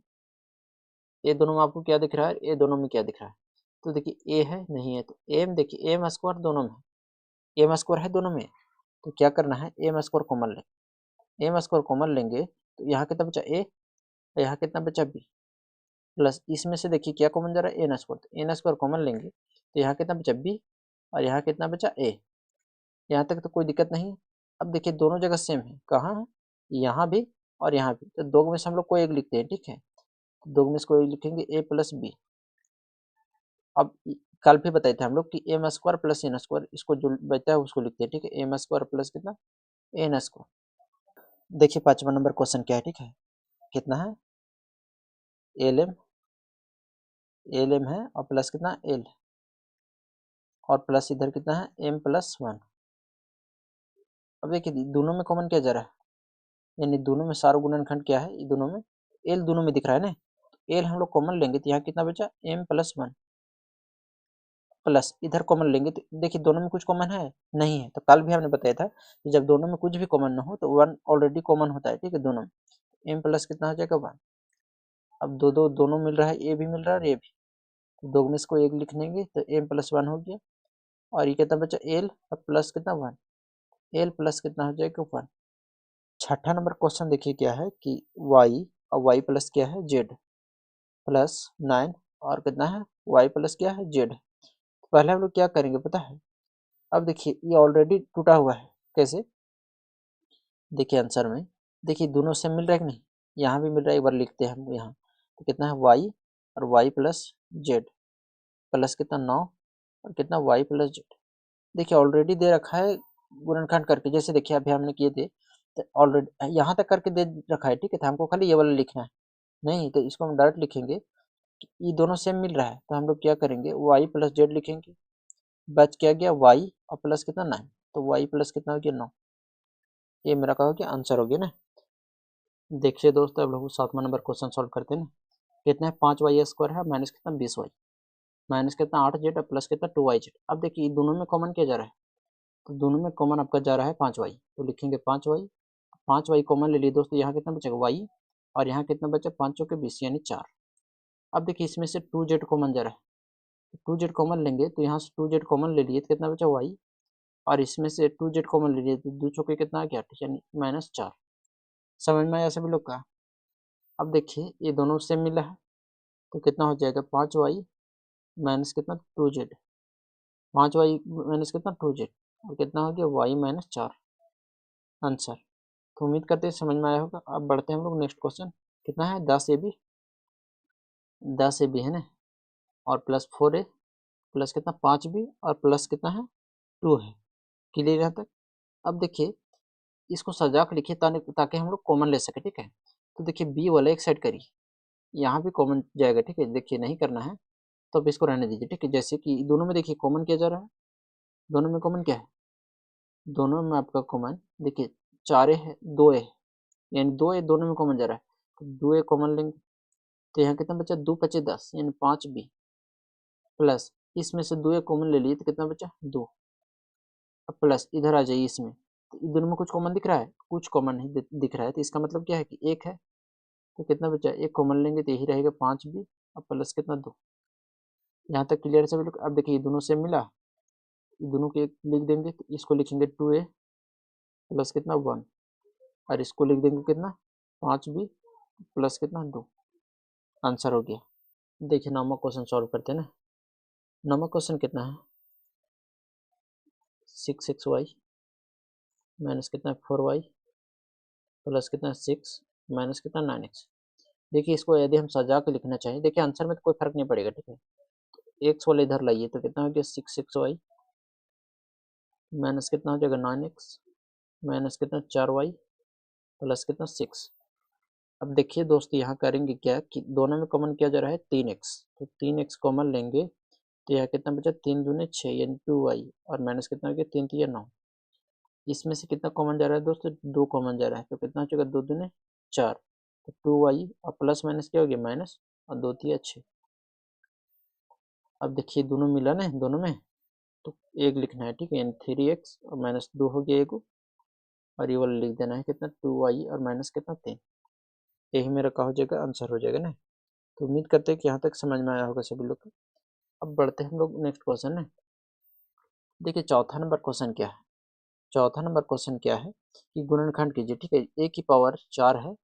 A: ये दोनों में आपको क्या दिख रहा है, ये दोनों में क्या दिख रहा है। तो देखिए ए है नहीं है तो एम, देखिए एम स्क्वायर दोनों में, एम स्क्वायर है दोनों में, तो क्या करना है एम स्क्वायर कॉमन लें। एम स्क्वायर कॉमन लेंगे तो यहाँ कितना बचा ए और यहाँ कितना बचा बी, प्लस इसमें से देखिए क्या कॉमन जा रहा है एन स्क्वायर, तो एन स्क्वायर कॉमन लेंगे तो यहाँ कितना बचा बी और यहाँ कितना बचा ए। यहाँ तक तो कोई दिक्कत नहीं। अब देखिए दोनों जगह सेम है, कहाँ है यहाँ भी और यहाँ भी, तो दो में से हम लोग कोई एक लिखते हैं, ठीक है। तो दो में से कोई लिखेंगे ए प्लस बी। अब कल भी बताए थे हम लोग कि M square plus N square, इसको जो बचता है उसको लिखते हैं, ठीक है। एम स्क्वायर प्लस कितना एन स्क्वायर। देखिए 5वां नंबर क्वेश्चन क्या है, ठीक है, कितना है एल एम है और प्लस कितना एल और प्लस इधर कितना है एम प्लस 1। अब देखिए दोनों में कॉमन क्या जा रहा है, यानी दोनों में सारा गुणनखंड क्या है, ये दोनों में एल दोनों में दिख रहा है ना। एल हम लोग कॉमन लेंगे तो यहाँ कितना बचा एम प्लस 1, प्लस इधर कॉमन लेंगे तो देखिए दोनों में कुछ कॉमन है नहीं है। तो कल भी हमने बताया था कि जब दोनों में कुछ भी कॉमन ना हो तो 1 ऑलरेडी कॉमन होता है, ठीक है दोनों में। एम प्लस कितना हो जाएगा 1। अब दो दो दोनों मिल रहा है, ए भी मिल रहा है और ए भी, तो दो में इसको एक लिख लेंगे तो एम प्लस 1 हो गया। और ये कितना बचा एल और प्लस कितना 1, एल प्लस कितना हो जाएगा 1। छठा नंबर क्वेश्चन देखिए क्या है कि y और y प्लस क्या है z प्लस 9 और कितना है y प्लस क्या है z। पहले हम लोग क्या करेंगे पता है, अब देखिए ये ऑलरेडी टूटा हुआ है, कैसे देखिए आंसर में, देखिए दोनों से मिल रहा है कि नहीं, यहाँ भी मिल रहा है, एक बार लिखते हैं हम यहाँ। तो कितना है y और y प्लस z प्लस कितना 9 और कितना y प्लस z। देखिए ऑलरेडी दे रखा है गुणनखंड करके, जैसे देखिए अभी हमने किए थे तो ऑलरेडी यहाँ तक करके दे रखा है, ठीक है। तो हमको खाली ये वाला लिखना है, नहीं तो इसको हम डायरेक्ट लिखेंगे कि ये दोनों सेम मिल रहा है तो हम लोग क्या करेंगे y प्लस जेड लिखेंगे। बच क्या गया y और प्लस कितना 9, तो y प्लस कितना हो गया 9। ये मेरा कहा कि आंसर हो गया ना। देखिए दोस्तों अब लोग 7वां नंबर क्वेश्चन सॉल्व करते हैं ना। कितना है 5y स्क्वायर है माइनस कितना 20y माइनस कितना 8z और प्लस कितना 2yz। अब देखिए दोनों में कॉमन क्या जा रहा है, तो दोनों में कॉमन आपका जा रहा है 5y, तो लिखेंगे 5y 5y कॉमन ले लिए दोस्तों, यहाँ कितना बचेगा y, और यहाँ कितना बचा 5 चौके 20 यानी 4। अब देखिए इसमें से 2z कॉमन जा रहा है, 2z कॉमन लेंगे तो यहाँ से 2z कॉमन ले लिए तो कितना बचा y, और इसमें से 2z कॉमन ले लिए तो 2 चौके कितना आ गया यानी -4। समझ में आया सभी लोग का। अब देखिए ये दोनों सेम मिला है तो कितना हो जाएगा 5y माइनस कितना 2z, 5y माइनस कितना 2z, और कितना हो गया y -4 आंसर। तो उम्मीद करते हैं समझ में आया होगा। अब बढ़ते हैं हम लोग नेक्स्ट क्वेश्चन। कितना है 10ab, 10ab है ना, और प्लस 4a प्लस कितना 5b और प्लस कितना है 2 है। क्लियर यहाँ तक। अब देखिए इसको सजा के लिखिए ताकि हम लोग कॉमन ले सके, ठीक है। तो देखिए बी वाला एक साइड करिए, यहाँ भी कॉमन जाएगा, ठीक है। देखिए नहीं करना है तो अब इसको रहने दीजिए, ठीक है। जैसे कि दोनों में देखिए कॉमन किया जा रहा है, दोनों में कॉमन क्या है, दोनों में आपका कॉमन देखिए 4a है 2a है, यानी 2a दोनों में कॉमन जा रहा है तो 2a कॉमन लेंगे तो यहाँ कितना बचा 2 × 5 = 10 यानी 5b प्लस इसमें से 2a कॉमन ले लिए तो कितना बचा 2। अब प्लस इधर आ जाइए इसमें, तो इन दोनों में कुछ कॉमन दिख रहा है, कुछ कॉमन नहीं दिख रहा है, तो इसका मतलब क्या है कि एक है तो कितना बचा एक कॉमन लेंगे तो यही रहेगा 5b और प्लस कितना 2। यहाँ तक क्लियर है सभी लोग। अब देखिए दोनों से मिला, दोनों के लिख देंगे तो इसको लिखेंगे 2a प्लस कितना 1 और इसको लिख देंगे कितना 5b प्लस कितना 2। आंसर हो गया। देखिए नंबर क्वेश्चन सॉल्व करते हैं ना। नंबर क्वेश्चन कितना है 6xy माइनस कितना 4y प्लस कितना 6 माइनस कितना 9x। देखिए इसको यदि हम सजा के लिखना चाहिए, देखिए आंसर में तो कोई फर्क नहीं पड़ेगा, ठीक है। एक्स वाले इधर लाइए तो कितना हो गया 6xy माइनस कितना हो जाएगा 9x माइनस कितना 4y प्लस कितना 6। अब देखिए दोस्त यहाँ करेंगे क्या कि दोनों में कॉमन किया जा रहा है 3x, तो 3x कॉमन लेंगे तो यहाँ कितना बचा 3 दूने 6 यानी 2y और माइनस कितना हो गया 3 3 9। इसमें से कितना कॉमन जा रहा है दोस्तों 2 कॉमन जा रहा है तो कितना हो जाएगा 2 दूने 4, तो 2y और प्लस माइनस क्या हो गया माइनस और 2 3 6। अब देखिए दोनों मिला ना दोनों में तो एक लिखना है, ठीक है, यानी 3x और माइनस 2 हो गया एक, और ये वाला लिख देना है कितना 2y और माइनस कितना 3। यही मेरा क्या हो जाएगा आंसर हो जाएगा ना। तो उम्मीद करते हैं कि यहाँ तक समझ में आया होगा सभी लोग को। अब बढ़ते हैं हम लोग नेक्स्ट क्वेश्चन है। देखिए चौथा नंबर क्वेश्चन क्या है, चौथा नंबर क्वेश्चन क्या है कि गुणनखंड कीजिए, ठीक है। a की पावर 4 है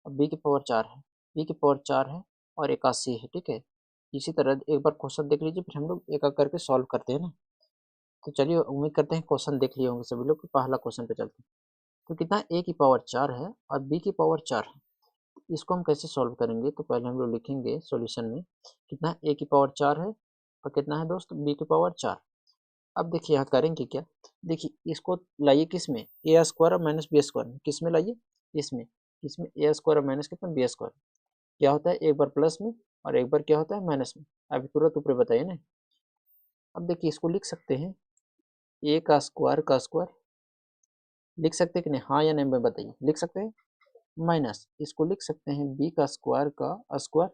A: और b की पावर 4 है, b की पावर 4 है और 81 है, ठीक है। इसी तरह एक बार क्वेश्चन देख लीजिए फिर हम लोग एक एक करके सॉल्व करते हैं ना। तो चलिए उम्मीद करते हैं क्वेश्चन देख लिए होंगे सभी लोग। पहला क्वेश्चन पे चलते हैं। तो कितना a की पावर 4 है और b की पावर 4 है, इसको हम कैसे सॉल्व करेंगे। तो पहले हम लोग लिखेंगे सॉल्यूशन में कितना a की पावर 4 है और कितना है दोस्त b की पावर 4। अब देखिए यहाँ करेंगे क्या, देखिए इसको लाइए किस में ए स्क्वायर और माइनस बी स्क्वायर में, किस में लाइए इसमें, इसमें ए स्क्वायर और माइनस कितना बी स्क्वायर। क्या होता है एक बार प्लस में और एक बार क्या होता है माइनस में, अभी तुरंत ऊपर बताइए ना। अब देखिए इसको लिख सकते हैं ए का स्क्वायर लिख सकते हैं कि नहीं, हाँ या नहीं में बताइए, लिख सकते हैं। माइनस इसको लिख सकते हैं बी का स्क्वायर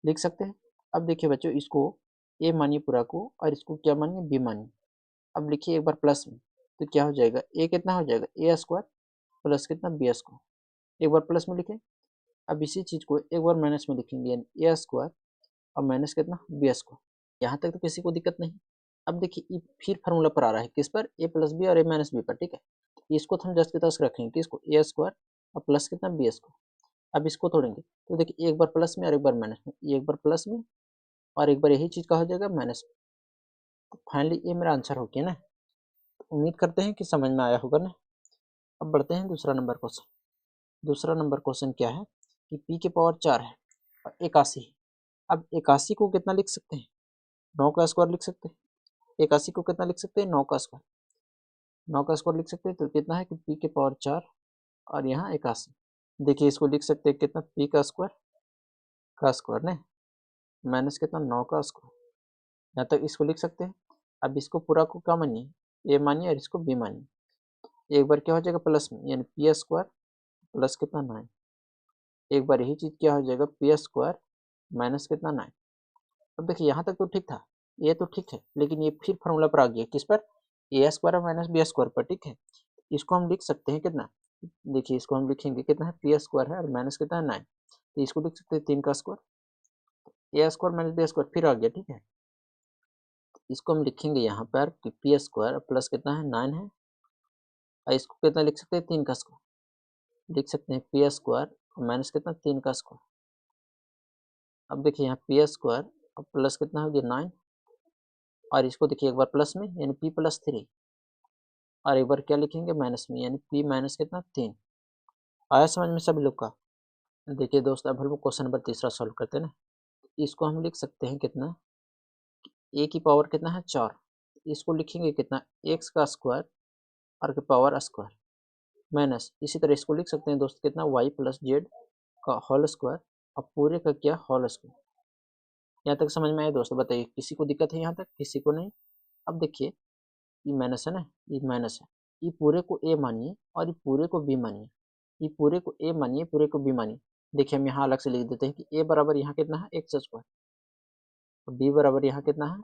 A: लिख सकते हैं। अब देखिए बच्चों इसको ए मानिए पूरा को और इसको क्या मानिए बी मानिए। अब लिखिए एक बार प्लस में तो क्या हो जाएगा ए कितना हो जाएगा ए स्क्वायर प्लस कितना बी स्क्वायर, एक बार प्लस में लिखें। अब इसी चीज़ को एक बार माइनस में लिखेंगे यानी ए स्क्वायर और माइनस कितना बी स्क्वायर। यहाँ तक तो किसी को दिक्कत नहीं। अब देखिए ये फिर फार्मूला पर आ रहा है किस पर ए प्लस बी और ए माइनस बी पर, ठीक है। तो इसको तो हम जस्ट के तस रखेंगे किसको ए स्क्वायर और प्लस कितना बी स्क्वायर। अब इसको तोड़ेंगे तो देखिए एक बार प्लस में और एक बार माइनस में, एक बार प्लस में और एक बार यही चीज़ का हो जाएगा माइनस में। तो फाइनली ये मेरा आंसर हो गया ना। उम्मीद करते हैं कि समझ में आया होगा ना। अब बढ़ते हैं दूसरा नंबर क्वेश्चन। दूसरा नंबर क्वेश्चन क्या है कि p की पावर 4 है और 81 है। अब 81 को कितना लिख सकते हैं 9 का स्क्वायर लिख सकते हैं। 81 को कितना लिख सकते हैं 9 का स्क्वायर, 9 का स्क्वायर लिख सकते हैं तो कितना है कि p की पावर 4 और यहाँ 81। देखिए इसको लिख सकते हैं कितना p का स्क्वायर ना माइनस कितना 9 का स्क्वायर, यहाँ तक इसको लिख सकते हैं। अब इसको पूरा को क्या मानिए a मानिए और इसको b मानिए। एक बार क्या हो जाएगा प्लस में यानी पी स्क्वायर प्लस कितना 9, एक बार यही चीज़ क्या हो जाएगा पी स्क्वायर माइनस कितना 9। अब देखिए यहाँ तक तो ठीक था, ये तो ठीक है, लेकिन ये फिर फार्मूला पर आ गया किस पर ए स्क्वायर माइनस बी स्क्वायर पर, ठीक है। इसको हम लिख सकते हैं कितना देखिए इसको हम लिखेंगे कितना है, पी स्क्वायर है और माइनस कितना है 9, तो इसको लिख सकते हैं 3 का स्क्वायर, ए स्क्वायर माइनस बी स्क्वायर फिर आ गया, ठीक है। इसको हम लिखेंगे यहाँ पर कि पी स्क्वायर प्लस कितना है 9 है, और इसको कितना लिख सकते हैं 3 का स्क्वायर, लिख सकते हैं पी स्क्वायर माइनस कितना 3 का स्क्वायर। अब देखिए यहाँ पी स्क्वायर और प्लस कितना हो गया 9, और इसको देखिए एक बार प्लस में यानी पी प्लस 3, और एक बार क्या लिखेंगे माइनस में यानी पी माइनस कितना 3। आया समझ में सभी लोग का। देखिए दोस्त अब हम लोग क्वेश्चन नंबर तीसरा सॉल्व करते हैं ना। इसको हम लिख सकते हैं कितना, ए की पावर कितना है 4, इसको लिखेंगे कितना एक्स का स्क्वायर और की पावर स्क्वायर माइनस, इसी तरह इसको लिख सकते हैं दोस्त कितना वाई प्लस जेड का होल स्क्वायर और पूरे का क्या होल स्क्वायर। यहाँ तक समझ में आया दोस्तों, बताइए किसी को दिक्कत है यहाँ तक, किसी को नहीं। अब देखिए ये माइनस है ना, ये माइनस है, ये पूरे को ए मानिए और ये पूरे को बी मानिए, ये पूरे को ए मानिए पूरे को बी मानिए। देखिए हम यहाँ अलग से लिख देते हैं कि ए बराबर यहाँ कितना है एक्स स्क्वायर, और बी बराबर यहाँ कितना है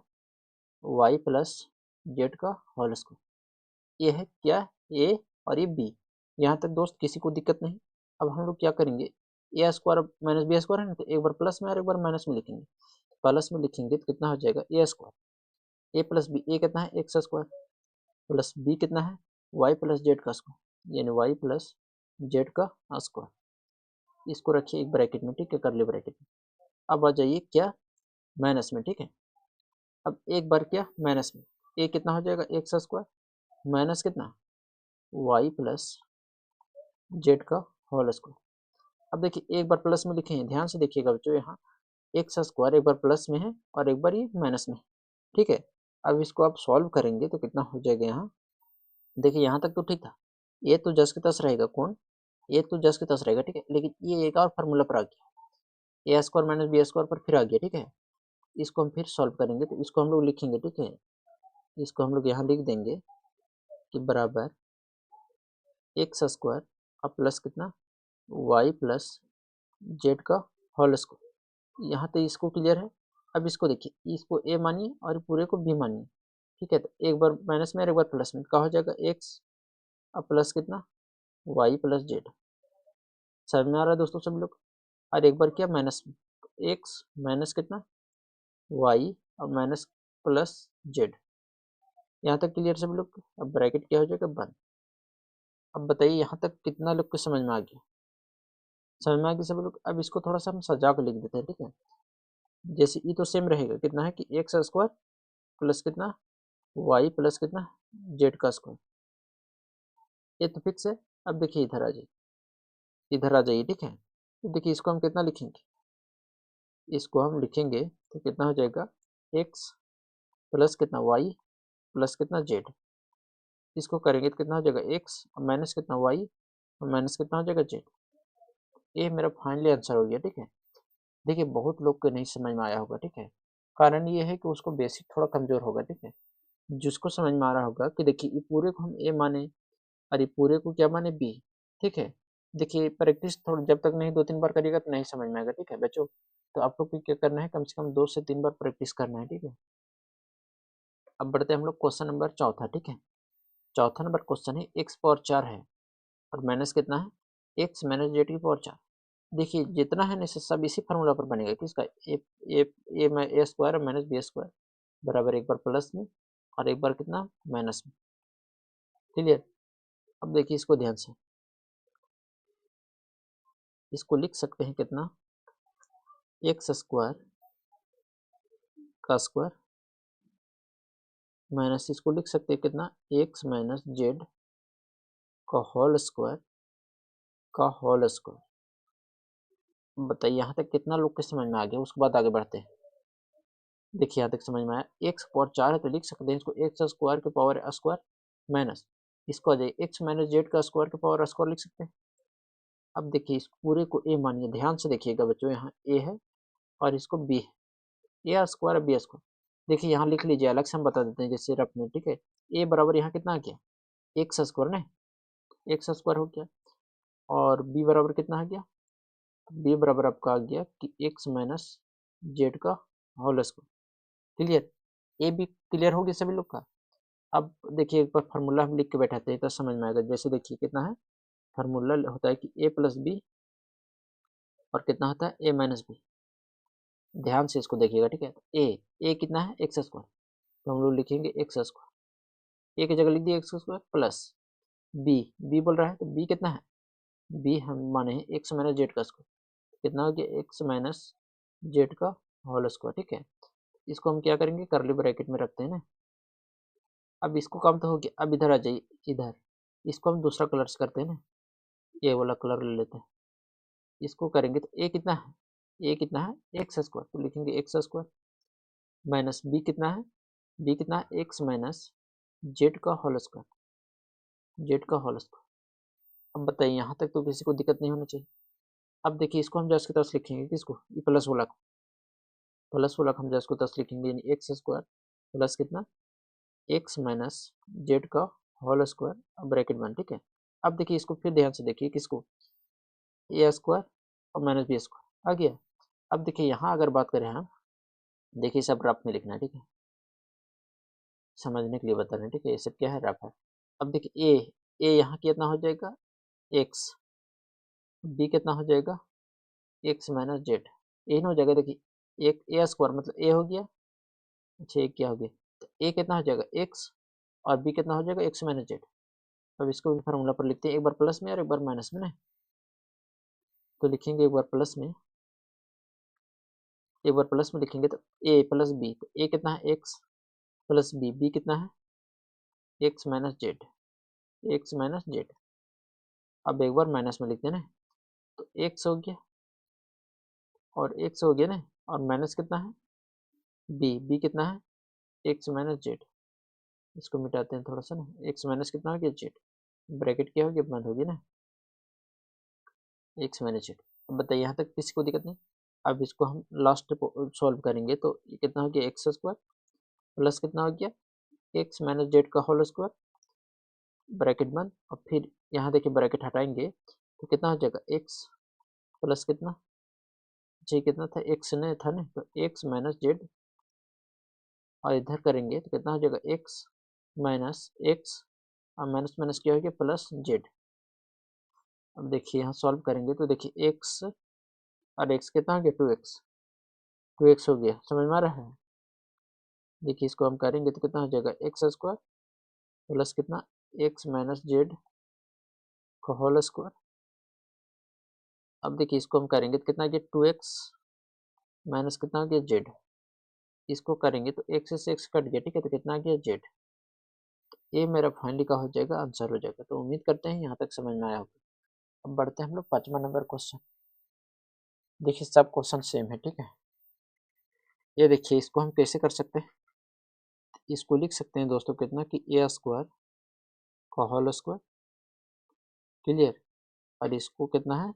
A: वाई प्लस जेड का होल स्क्वायर। ये है क्या ए और ये बी, यहाँ तक दोस्त किसी को दिक्कत नहीं। अब हम लोग क्या करेंगे, ए स्क्वायर माइनस बी स्क्वायर है ना, तो एक बार प्लस में और एक बार माइनस में लिखेंगे। प्लस में लिखेंगे तो कितना हो जाएगा ए स्क्वायर, ए प्लस बी, ए कितना है एक्स स्क्वायर प्लस बी कितना है वाई प्लस जेड का स्क्वायर यानी वाई प्लस जेड का स्क्वायर। इसको रखिए एक ब्रैकेट में, ठीक है, करली ब्रैकेट में। अब आ जाइए क्या माइनस में, ठीक है। अब एक बार क्या माइनस में, ए कितना हो जाएगा एक्स स्क्वायर माइनस कितना वाई प्लस जेड का होल स्क्वायर। अब देखिए एक बार प्लस में लिखे हैं, ध्यान से देखिएगा बच्चों, यहाँ एक्स स्क्वायर एक बार प्लस में है और एक बार ये माइनस में है, ठीक है। अब इसको आप सॉल्व करेंगे तो कितना हो जाएगा यहाँ, देखिए यहाँ तक तो ठीक था, ये तो जस के तस रहेगा, कौन ये तो जस के तस रहेगा, ठीक है। लेकिन ये एक और फार्मूला पर आ गया, ए स्क्वायर माइनस बी स्क्वायर पर फिर आ गया, ठीक है। इसको हम फिर सॉल्व करेंगे तो इसको हम लोग लिखेंगे, ठीक है, इसको हम लोग यहाँ लिख देंगे कि बराबर एक्स स्क्वायर और प्लस कितना वाई प्लस जेड का होल स्क्वायर। यहाँ तक इसको क्लियर है। अब इसको देखिए, इसको ए मानिए और पूरे को बी मानिए, ठीक है। तो एक बार माइनस में और एक बार प्लस में, क्या हो जाएगा एक्स और प्लस कितना वाई प्लस जेड। समझ में आ रहा है दोस्तों सब लोग। और एक बार क्या माइनस में, एक्स माइनस कितना वाई और माइनस प्लस जेड। यहाँ तक क्लियर सब लोग। अब ब्रैकेट क्या हो जाएगा बंद। अब बताइए यहाँ तक कितना लोग को समझ में आ गया, समझ में आ गया सब लोग। अब इसको थोड़ा सा हम सजा कर लिख देते हैं, ठीक है। जैसे ई तो सेम रहेगा, कितना है कि एक्स स्क्वायर प्लस कितना वाई प्लस कितना जेड का स्क्वायर, ये तो फिक्स है। अब देखिए इधर आ जाइए, इधर आ जाइए, ठीक है। तो देखिए इसको हम कितना लिखेंगे, इसको हम लिखेंगे तो कितना हो जाएगा एक्स प्लस कितना वाई प्लस कितना जेड। इसको करेंगे तो कितना हो जाएगा एक्स और माइनस कितना वाई और माइनस कितना हो जाएगा जेड। ये मेरा फाइनली आंसर हो गया, ठीक है। देखिए बहुत लोग को नहीं समझ में आया होगा, ठीक है। कारण ये है कि उसको बेसिक थोड़ा कमजोर होगा, ठीक है। जिसको समझ में आ रहा होगा कि देखिए ये पूरे को हम ए माने और ये पूरे को क्या माने बी, ठीक है। देखिए प्रैक्टिस थोड़ा जब तक नहीं 2-3 बार करिएगा तो नहीं समझ में आएगा, ठीक है बच्चों। तो आप लोग को क्या करना है, कम से कम 2 से 3 बार प्रैक्टिस करना है, ठीक है। अब बढ़ते हैं हम लोग क्वेश्चन नंबर चौथा, ठीक है। चौथा नंबर क्वेश्चन है एक्स पावर 4 है और माइनस कितना है एक्स माइनस जेड की पावर 4। देखिए जितना है ना सब इसी फार्मूला पर बनेगा, किसका ए स्क्वायर माइनस बी स्क्वायर बराबर एक बार प्लस में और एक बार कितना माइनस में, क्लियर। अब देखिए इसको ध्यान से, इसको लिख सकते हैं कितना एक्स स्क्वायर का स्क्वायर माइनस, इसको लिख सकते हैं कितना एक्स माइनस जेड का होल स्क्वायर का होल स्क्वायर। बताइए यहाँ तक कितना लोग के समझ में आ गया, उसके बाद आगे बढ़ते हैं। देखिए यहाँ तक समझ में आया, एक्स पावर 4 है तो लिख सकते हैं इसको एक्स स्क्वायर के पावर स्क्वायर माइनस, इसको आ जाए एक्स माइनस जेड का स्क्वायर के पावर स्क्वायर लिख सकते हैं। अब देखिए इस पूरे को ए मानिए, ध्यान से देखिएगा बच्चों, यहाँ ए है और इसको बी है, ए स्क्वायर बी स्क्वायर। देखिए यहाँ लिख लीजिए, अलग से हम बता देते हैं जैसे रफ में, ठीक है। ए बराबर यहाँ कितना आ गया एक्स स्क्वायर ना, एक्स स्क्वायर हो गया, और बी बराबर कितना आ गया, बी बराबर आपका आ गया कि एक्स माइनस जेड का whole square, clear. A B clear हो गया सभी लोग का। अब देखिए एक बार फार्मूला हम लिख के बैठाते हैं तो समझ में आएगा। जैसे देखिए कितना है फार्मूला होता है कि ए प्लस बी और कितना होता है ए माइनस बी। ध्यान से इसको देखिएगा, ठीक है। तो ए कितना है एक्स स्क्वायर, तो हम लोग लिखेंगे एक्स स्क्वायर, ए की जगह लिख दिए एक्स स्क्वायर प्लस बी बोल रहा है तो बी कितना है, बी हम माने हैं एक्स माइनस जेड का स्क्वायर, कितना हो गया एक्स माइनस जेड का होल स्क्वायर, ठीक है। इसको हम क्या करेंगे करली ब्रैकेट में रखते हैं ना। अब इसको काम तो हो गया, अब इधर आ जाइए, इधर इसको हम दूसरा कलर से करते हैं ना, ये वाला कलर ले लेते हैं। इसको करेंगे तो ए कितना है एक्स स्क्वायर, तो लिखेंगे एक्स स्क्वायर माइनस बी कितना है एक्स माइनस जेड का होल स्क्वायर, जेड का होल स्क्वायर। अब बताइए यहाँ तक तो किसी को दिक्कत नहीं होना चाहिए। अब देखिए इसको हम जस्ट की तरफ लिखेंगे, किसको, ये प्लस वाला को, प्लस वाला हम जस्ट को तरफ लिखेंगे, यानी एक्स स्क्वायर प्लस कितना एक्स माइनस जेड का होल स्क्वायर, अब ब्रैकेट बन, ठीक है। अब देखिए इसको फिर ध्यान से देखिए, किसको, ए स्क्वायर और माइनस बी स्क्वायर आ गया। अब देखिए यहाँ अगर बात करें हम, देखिए सब रफ में लिखना है, ठीक है, समझने के लिए बता रहे हैं, ठीक है, ये सब क्या है रफ है। अब देखिए ए यहाँ कितना हो जाएगा एक्स, बी कितना हो जाएगा एक्स माइनस जेड, ए हो जाएगा। देखिए एक ए स्क्वायर मतलब ए हो गया, अच्छा एक क्या हो गया, तो ए कितना हो जाएगा एक्स और बी कितना हो जाएगा एक्स माइनस जेड। अब इसको भी फार्मूला पर लिखते हैं, एक बार प्लस में और एक बार माइनस में ना, तो लिखेंगे एक बार प्लस में, एक बार प्लस में लिखेंगे तो ए प्लस बी, तो ए कितना है एक्स प्लस बी कितना है x minus Z, x minus Z. अब एक बार माइनस में लिखते हैं ना, तो एक्स हो गया और एक्स हो गया ना, और माइनस कितना है बी कितना है एक्स माइनस जेड। इसको मिटाते हैं थोड़ा सा ना, एक्स माइनस कितना हो गया जेड, ब्रैकेट क्या हो गया बंद होगी ना, एक्स माइनस जेड। अब बताइए यहाँ तक किसी को दिक्कत नहीं। अब इसको हम लास्ट सॉल्व करेंगे तो ये कितना हो गया एक्स स्क्वायर प्लस कितना हो गया एक्स माइनस जेड का होल स्क्वायर, ब्रैकेट बंद। और फिर यहाँ देखिए ब्रैकेट हटाएंगे तो कितना हो जाएगा एक्स प्लस कितना, जी कितना था एक्स ने था ना, तो एक्स माइनस जेड, और इधर करेंगे तो कितना हो जाएगा एक्स माइनस एक्स और माइनस माइनस क्या हो गया प्लस जेड। अब देखिए यहाँ सॉल्व करेंगे तो देखिए एक्स और एक्स कितना हो गया 2x हो गया, समझ में आ रहा है। देखिए इसको हम करेंगे तो कितना हो जाएगा एक्स स्क्वायर प्लस कितना एक्स माइनस जेड का होल स्क्वायर। अब देखिए इसको हम करेंगे तो कितना गया 2x माइनस कितना गया जेड, इसको करेंगे तो एक्स से एक्स कट गया, ठीक है, तो कितना गया जेड। ये मेरा फाइनली का हो जाएगा आंसर हो जाएगा। तो उम्मीद करते हैं यहाँ तक समझ में आया होगा। अब बढ़ते हैं हम लोग 5वां नंबर क्वेश्चन। देखिए सब क्वेश्चन सेम है, ठीक है। ये देखिए इसको हम कैसे कर सकते हैं, इसको लिख सकते हैं दोस्तों कितना कि ए स्क्वायर का होल स्क्वायर, क्लियर, और इसको कितना है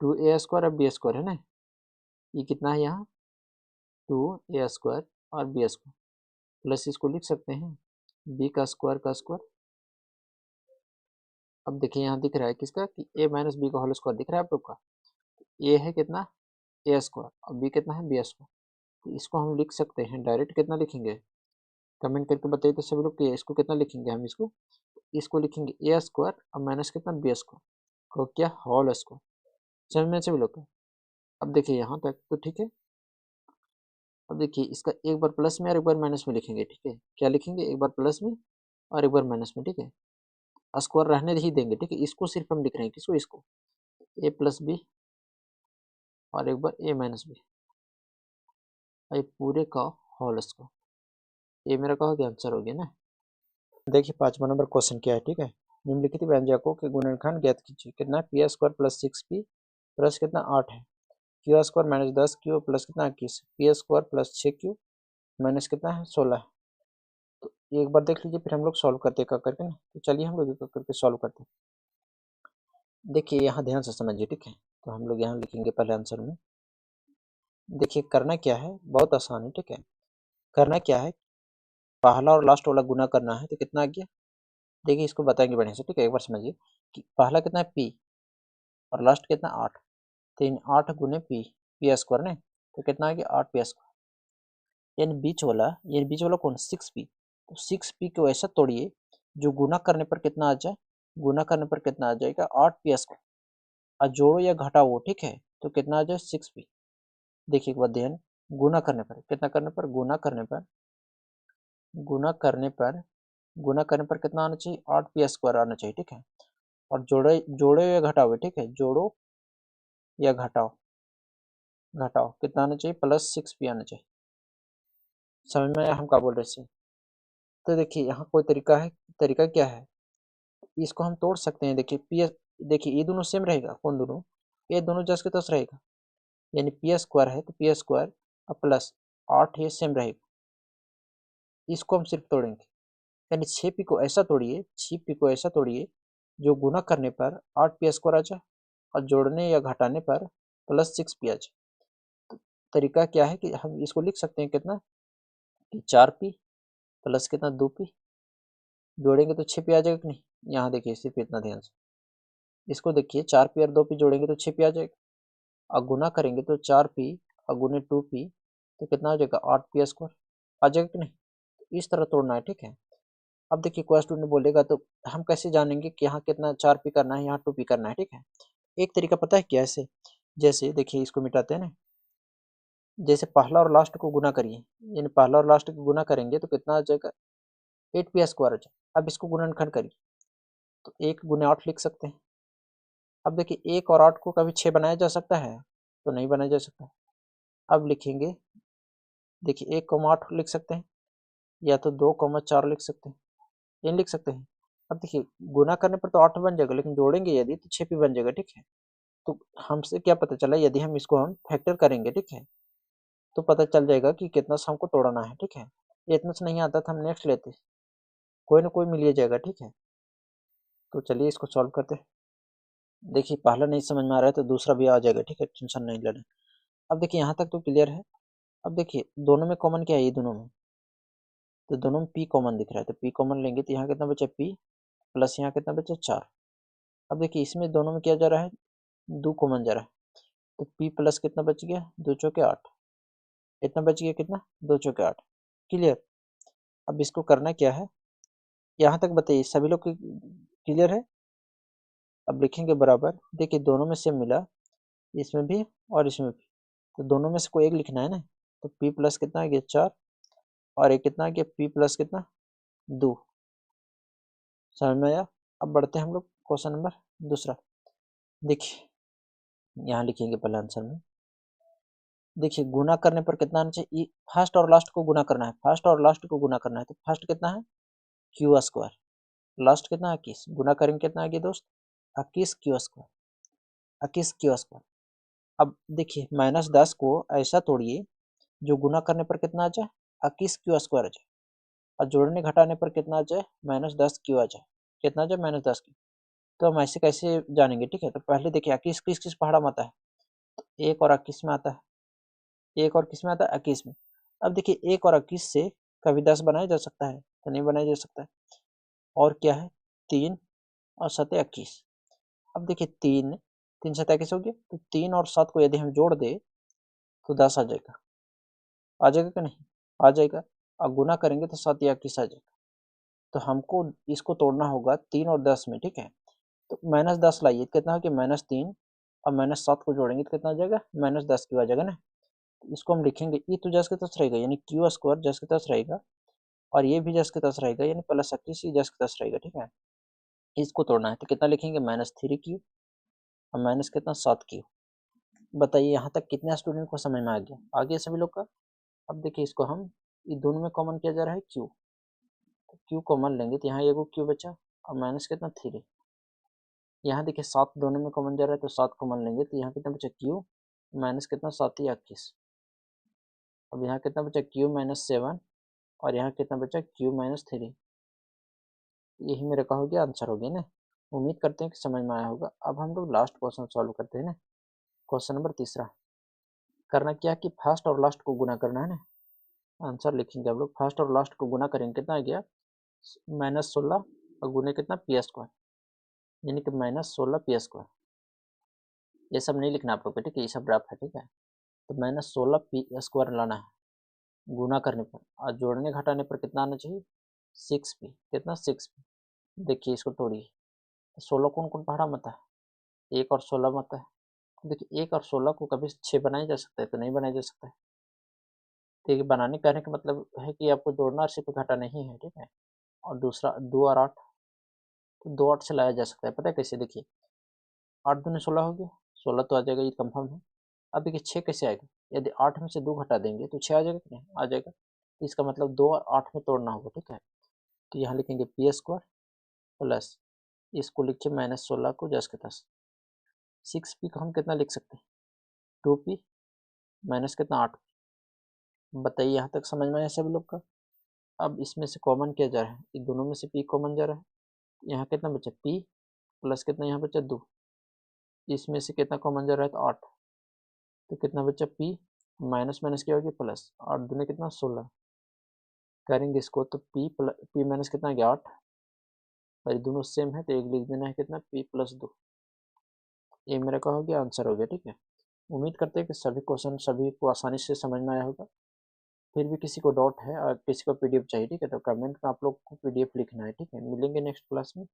A: 2a स्क्वायर और बी स्क्वायर है ना, ये कितना है यहाँ 2a स्क्वायर और बी स्क्वायर, प्लस इसको लिख सकते हैं बी का स्क्वायर। अब देखिए यहाँ दिख रहा है किसका कि a माइनस बी का होल स्क्वायर दिख रहा है आप लोग का, a है कितना a स्क्वायर और b कितना है बी स्क्वायर। तो इसको हम लिख सकते हैं डायरेक्ट, कितना लिखेंगे कमेंट करके बताइए तो सभी लोग कि इसको कितना लिखेंगे हम, इसको लिखेंगे a स्क्वायर और माइनस कितना बी स्क्वायर को क्या होल स्क्वायर, समझ में सभी लोग का। अब देखिए यहाँ तक तो ठीक है। अब देखिए इसका एक बार प्लस में और एक बार माइनस में लिखेंगे, ठीक है, क्या लिखेंगे एक बार प्लस में और एक बार माइनस में, ठीक है, स्क्वायर रहने ही देंगे, ठीक है। इसको सिर्फ हम लिख रहे हैं किसको, इसको ए प्लस बी और एक बार ए माइनस बी, ये पूरे का होल स्क्वायर। ये मेरा कहा कि आंसर हो गया ना। देखिए 5वां नंबर क्वेश्चन क्या है, ठीक है। निम्नलिखित व्यंजकों के गुणनखंड ज्ञात कीजिए, कितना P square plus 6p plus कितना 8 है, Q square minus 10q plus कितना 21, P square plus 6q minus कितना है 16 है। तो एक बार देख लीजिए फिर हम लोग सॉल्व करते कर करके ना, तो चलिए हम लोग एक करके सॉल्व करते हैं। देखिए यहाँ ध्यान से समझिए, ठीक है, तो हम लोग यहाँ लिखेंगे पहले आंसर में। देखिए करना क्या है, बहुत आसान है, ठीक है। करना क्या है, पहला और लास्ट वाला गुना करना है, तो कितना आ गया, देखिए इसको बताएंगे बढ़िया से, ठीक है। एक बार समझिए कि पहला कितना है p और लास्ट कितना 8, तो इन 8 गुने पी स्क्वायर ने, तो कितना आ गया 8 पी स्क्वायर, यानी बीच वाला कौन 6p, तो 6p को ऐसा तोड़िए जो गुना करने पर कितना आ जाए गुना करने पर कितना आ जाएगा 8p स्क्वायर, और जोड़ो या घटाओ, ठीक है, तो कितना आ जाए 6p। देखिए एक बात ध्यान, गुना करने पर कितना करने पर, गुना करने पर कितना आना चाहिए 8p स्क्वायर आना चाहिए, ठीक है। और जोड़ो या घटाओ, ठीक है, जोड़ो या घटाओ कितना आना चाहिए +6p आना चाहिए। समझ में आया हम क्या बोल रहे हैं? तो देखिए यहाँ कोई तरीका है, तरीका क्या है, इसको हम तोड़ सकते हैं। देखिए पी, देखिए ये दोनों सेम रहेगा, कौन दोनों, ये दोनों जस के तस रहेगा, यानी पी स्क्वायर है तो पी स्क्वायर और प्लस 8 ये सेम रहेगा। इसको हम सिर्फ तोड़ेंगे, यानी 6p को ऐसा तोड़िए, 6p को ऐसा तोड़िए जो गुना करने पर 8p स्क्वायर आ जाए और जोड़ने या घटाने पर +6p आ जाए। तो तरीका क्या है कि हम इसको लिख सकते हैं कितना कि 4p प्लस कितना 2p, जोड़ेंगे तो 6p आ जाएगा कि नहीं। यहाँ देखिए सिर्फ इतना ध्यान से, इसको देखिए 4p और 2p जोड़ेंगे तो 6p आ जाएगा, और गुना करेंगे तो 4p और गुने 2p तो कितना आ जाएगा 8p स्क्वायर आ जाएगा कि नहीं। तो इस तरह तोड़ना है, ठीक है। अब देखिए कोई स्टूडेंट बोलेगा तो हम कैसे जानेंगे कि यहाँ कितना 4p करना है, यहाँ 2p करना है, ठीक है। एक तरीका पता है क्या, ऐसे जैसे देखिए इसको मिटाते हैं ना, जैसे पहला और लास्ट को गुना करिए, यानी पहला और लास्ट को गुना करेंगे तो कितना आ जाएगा 8p स्क्वायर आ जाएगा। अब इसको गुणनखंड करिए तो 1 गुने 8 लिख सकते हैं। अब देखिए 1 और 8 को कभी 6 बनाया जा सकता है, तो नहीं बनाया जा सकता। अब लिखेंगे, देखिए 1,8 लिख सकते हैं, या तो 2,4 लिख सकते हैं, ये लिख सकते हैं। अब देखिए गुना करने पर तो 8 बन जाएगा, लेकिन जोड़ेंगे यदि तो 6p बन जाएगा, ठीक है। तो हमसे क्या पता चला, यदि हम इसको हम फैक्टर करेंगे, ठीक है, तो पता चल जाएगा कि कितना से हमको तोड़ना है, ठीक है। ये इतना से नहीं आता तो हम नेक्स्ट लेते, कोई ना कोई मिल ही जाएगा, ठीक है। तो चलिए इसको सॉल्व करते हैं। देखिए पहला नहीं समझ में आ रहा है तो दूसरा भी आ जाएगा, ठीक है, टेंशन नहीं लेना। अब देखिए यहाँ तक तो क्लियर है। अब देखिए दोनों में कॉमन क्या है, ये दोनों में, तो दोनों में p कॉमन दिख रहा है, तो p कॉमन लेंगे तो यहाँ कितना बचा p प्लस यहाँ कितना बचा 4। अब देखिए इसमें दोनों में क्या जा रहा है, 2 कॉमन जा रहा है, तो p प्लस कितना बच गया 2 चौके 8, इतना बच गया कितना 2 चौके 8। क्लियर। अब इसको करना क्या है, यहाँ तक बताइए सभी लोग क्लियर है। अब लिखेंगे बराबर, देखिए दोनों में सेम मिला, इसमें भी और इसमें भी, तो दोनों में से कोई एक लिखना है ना। तो p प्लस कितना आ गया 4, और एक कितना आ गया p प्लस कितना 2। समझ में आया। अब बढ़ते हैं हम लोग क्वेश्चन नंबर दूसरा। देखिए यहाँ लिखेंगे पहले आंसर में, देखिए गुना करने पर कितना आना चाहिए, फर्स्ट और लास्ट को गुना करना है, फर्स्ट और लास्ट को गुना करना है, तो फर्स्ट कितना है क्यू स्क्वायर, लास्ट कितना 21, गुना करेंगे कितना आ गया दोस्त 21 क्यू स्क्वायर, 21 क्यू स्क्वायर। अब देखिए -10 को ऐसा तोड़िए जो गुना करने पर कितना आ जाए 21 क्यू स्क्वायर आ जाए, और जोड़ने घटाने पर कितना आ जाए -10 क्यू आ जाए, कितना आ जाए -10 क्यू। तो हम ऐसे कैसे जानेंगे, ठीक है। तो पहले देखिए 21 किस किस पहाड़ा में आता है, एक और 21 में आता है, एक और किस में आता है 21 में। अब देखिए 1 और 21 से कभी 10 बनाया जा सकता है, तो नहीं बनाया जा सकता है। और क्या है 3 और 7 21। अब देखिए 3 7 21 हो गया, तो 3 और 7 को यदि हम जोड़ दे तो 10 आ जाएगा, आ जाएगा कि नहीं आ जाएगा। और गुना करेंगे तो 7 या 21 आ जाएगा। तो हमको इसको तोड़ना होगा 3 और 10 में, ठीक है। तो -10 लाइए, कितना हो गया -3, और -7 को जोड़ेंगे तो कितना आ जाएगा -10 क्यू आ जाएगा ना। इसको हम लिखेंगे, ये तो जस के तस रहेगा, यानी क्यू स्क्वायर जस के तस रहेगा, और ये भी जस के तस रहेगा, यानी +21 ही जस के तस रहेगा, ठीक है। इसको तोड़ना है तो कितना लिखेंगे -3 क्यू, और माइनस कितना 7 क्यू। बताइए यहाँ तक कितने स्टूडेंट को समझ में आ गया, आ गया सभी लोग का। अब देखिए इसको हम, ये दोनों में कॉमन किया जा रहा है क्यू, तो क्यू कॉमन लेंगे तो यहाँ एगो क्यू बचा, और माइनस कितना 3। यहाँ देखिए 7 दोनों में कॉमन जा रहा है, तो 7 कॉमन लेंगे तो यहाँ कितना बचा क्यू माइनस कितना 7 या 21। अब यहाँ कितना बचा क्यू -7, और यहाँ कितना बचा क्यू -3। यही मेरा का हो गया आंसर हो गया ना। उम्मीद करते हैं कि समझ में आया होगा। अब हम लोग लास्ट क्वेश्चन सॉल्व करते हैं ना, क्वेश्चन नंबर तीसरा। करना क्या कि फर्स्ट और लास्ट को गुना करना है ना। आंसर लिखेंगे हम लोग, फर्स्ट और लास्ट को गुना करेंगे कितना आ गया -16, और गुने कितना पी स्क्वायर, यानी कि -16 पी स्क्वायर। ये सब नहीं लिखना आप लोग को, ठीक है, ये सब रफ है, ठीक है। तो -16 पी स्क्वायर लाना है गुना करने पर, और जोड़ने घटाने पर कितना आना चाहिए 6p, कितना 6p। देखिए इसको तोड़िए, 16 कौन कौन पहाड़ा मत है, 1 और 16 मत है। देखिए 1 और 16 को कभी 6 बनाया जा सकता है तो नहीं बनाया जा सकता है। देखिए बनाने कहने का मतलब है कि आपको जोड़ना और सिर्फ घटाना नहीं है, ठीक है। और दूसरा 2 और 8, तो 2 8 से लाया जा सकता है, पता है कैसे? देखिए 8 दूनी 16 हो गया, 16 तो आ जाएगा, ये कंफर्म है। अब देखिए 6 कैसे आएगा? यदि 8 में से 2 घटा देंगे तो 6 आ जाएगा कि नहीं? आ जाएगा। तो इसका मतलब 2 और 8 में तोड़ना होगा, ठीक है। तो यहाँ लिखेंगे पी स्क्वायर प्लस, इसको लिखिए -16 को 10 के 10। 6p को हम कितना लिख सकते हैं? 2p माइनस कितना 8। बताइए यहाँ तक समझ में आया सभी लोग का? अब इसमें से कॉमन किया जा रहा है, इन दोनों में से p कॉमन जा रहा है। यहाँ कितना बचा? p प्लस कितना यहाँ बचा? 2। इसमें से कितना कॉमन जा रहा है? तो 8। तो कितना बचा? p माइनस माइनस क्या होगी? प्लस। 8 दूनी कितना? 16। करेंगे इसको तो p माइनस कितना आ गया? 8। और ये दोनों सेम है तो एक लिख देना है कितना? p plus 2। ये मेरा क्या हो गया? आंसर हो गया, ठीक है। उम्मीद करते हैं कि सभी क्वेश्चन सभी को आसानी से समझ में आया होगा। फिर भी किसी को डाउट है और किसी को पीडीएफ चाहिए, ठीक है, तो कमेंट में आप लोग को पीडीएफ लिखना है, ठीक है। मिलेंगे नेक्स्ट क्लास में।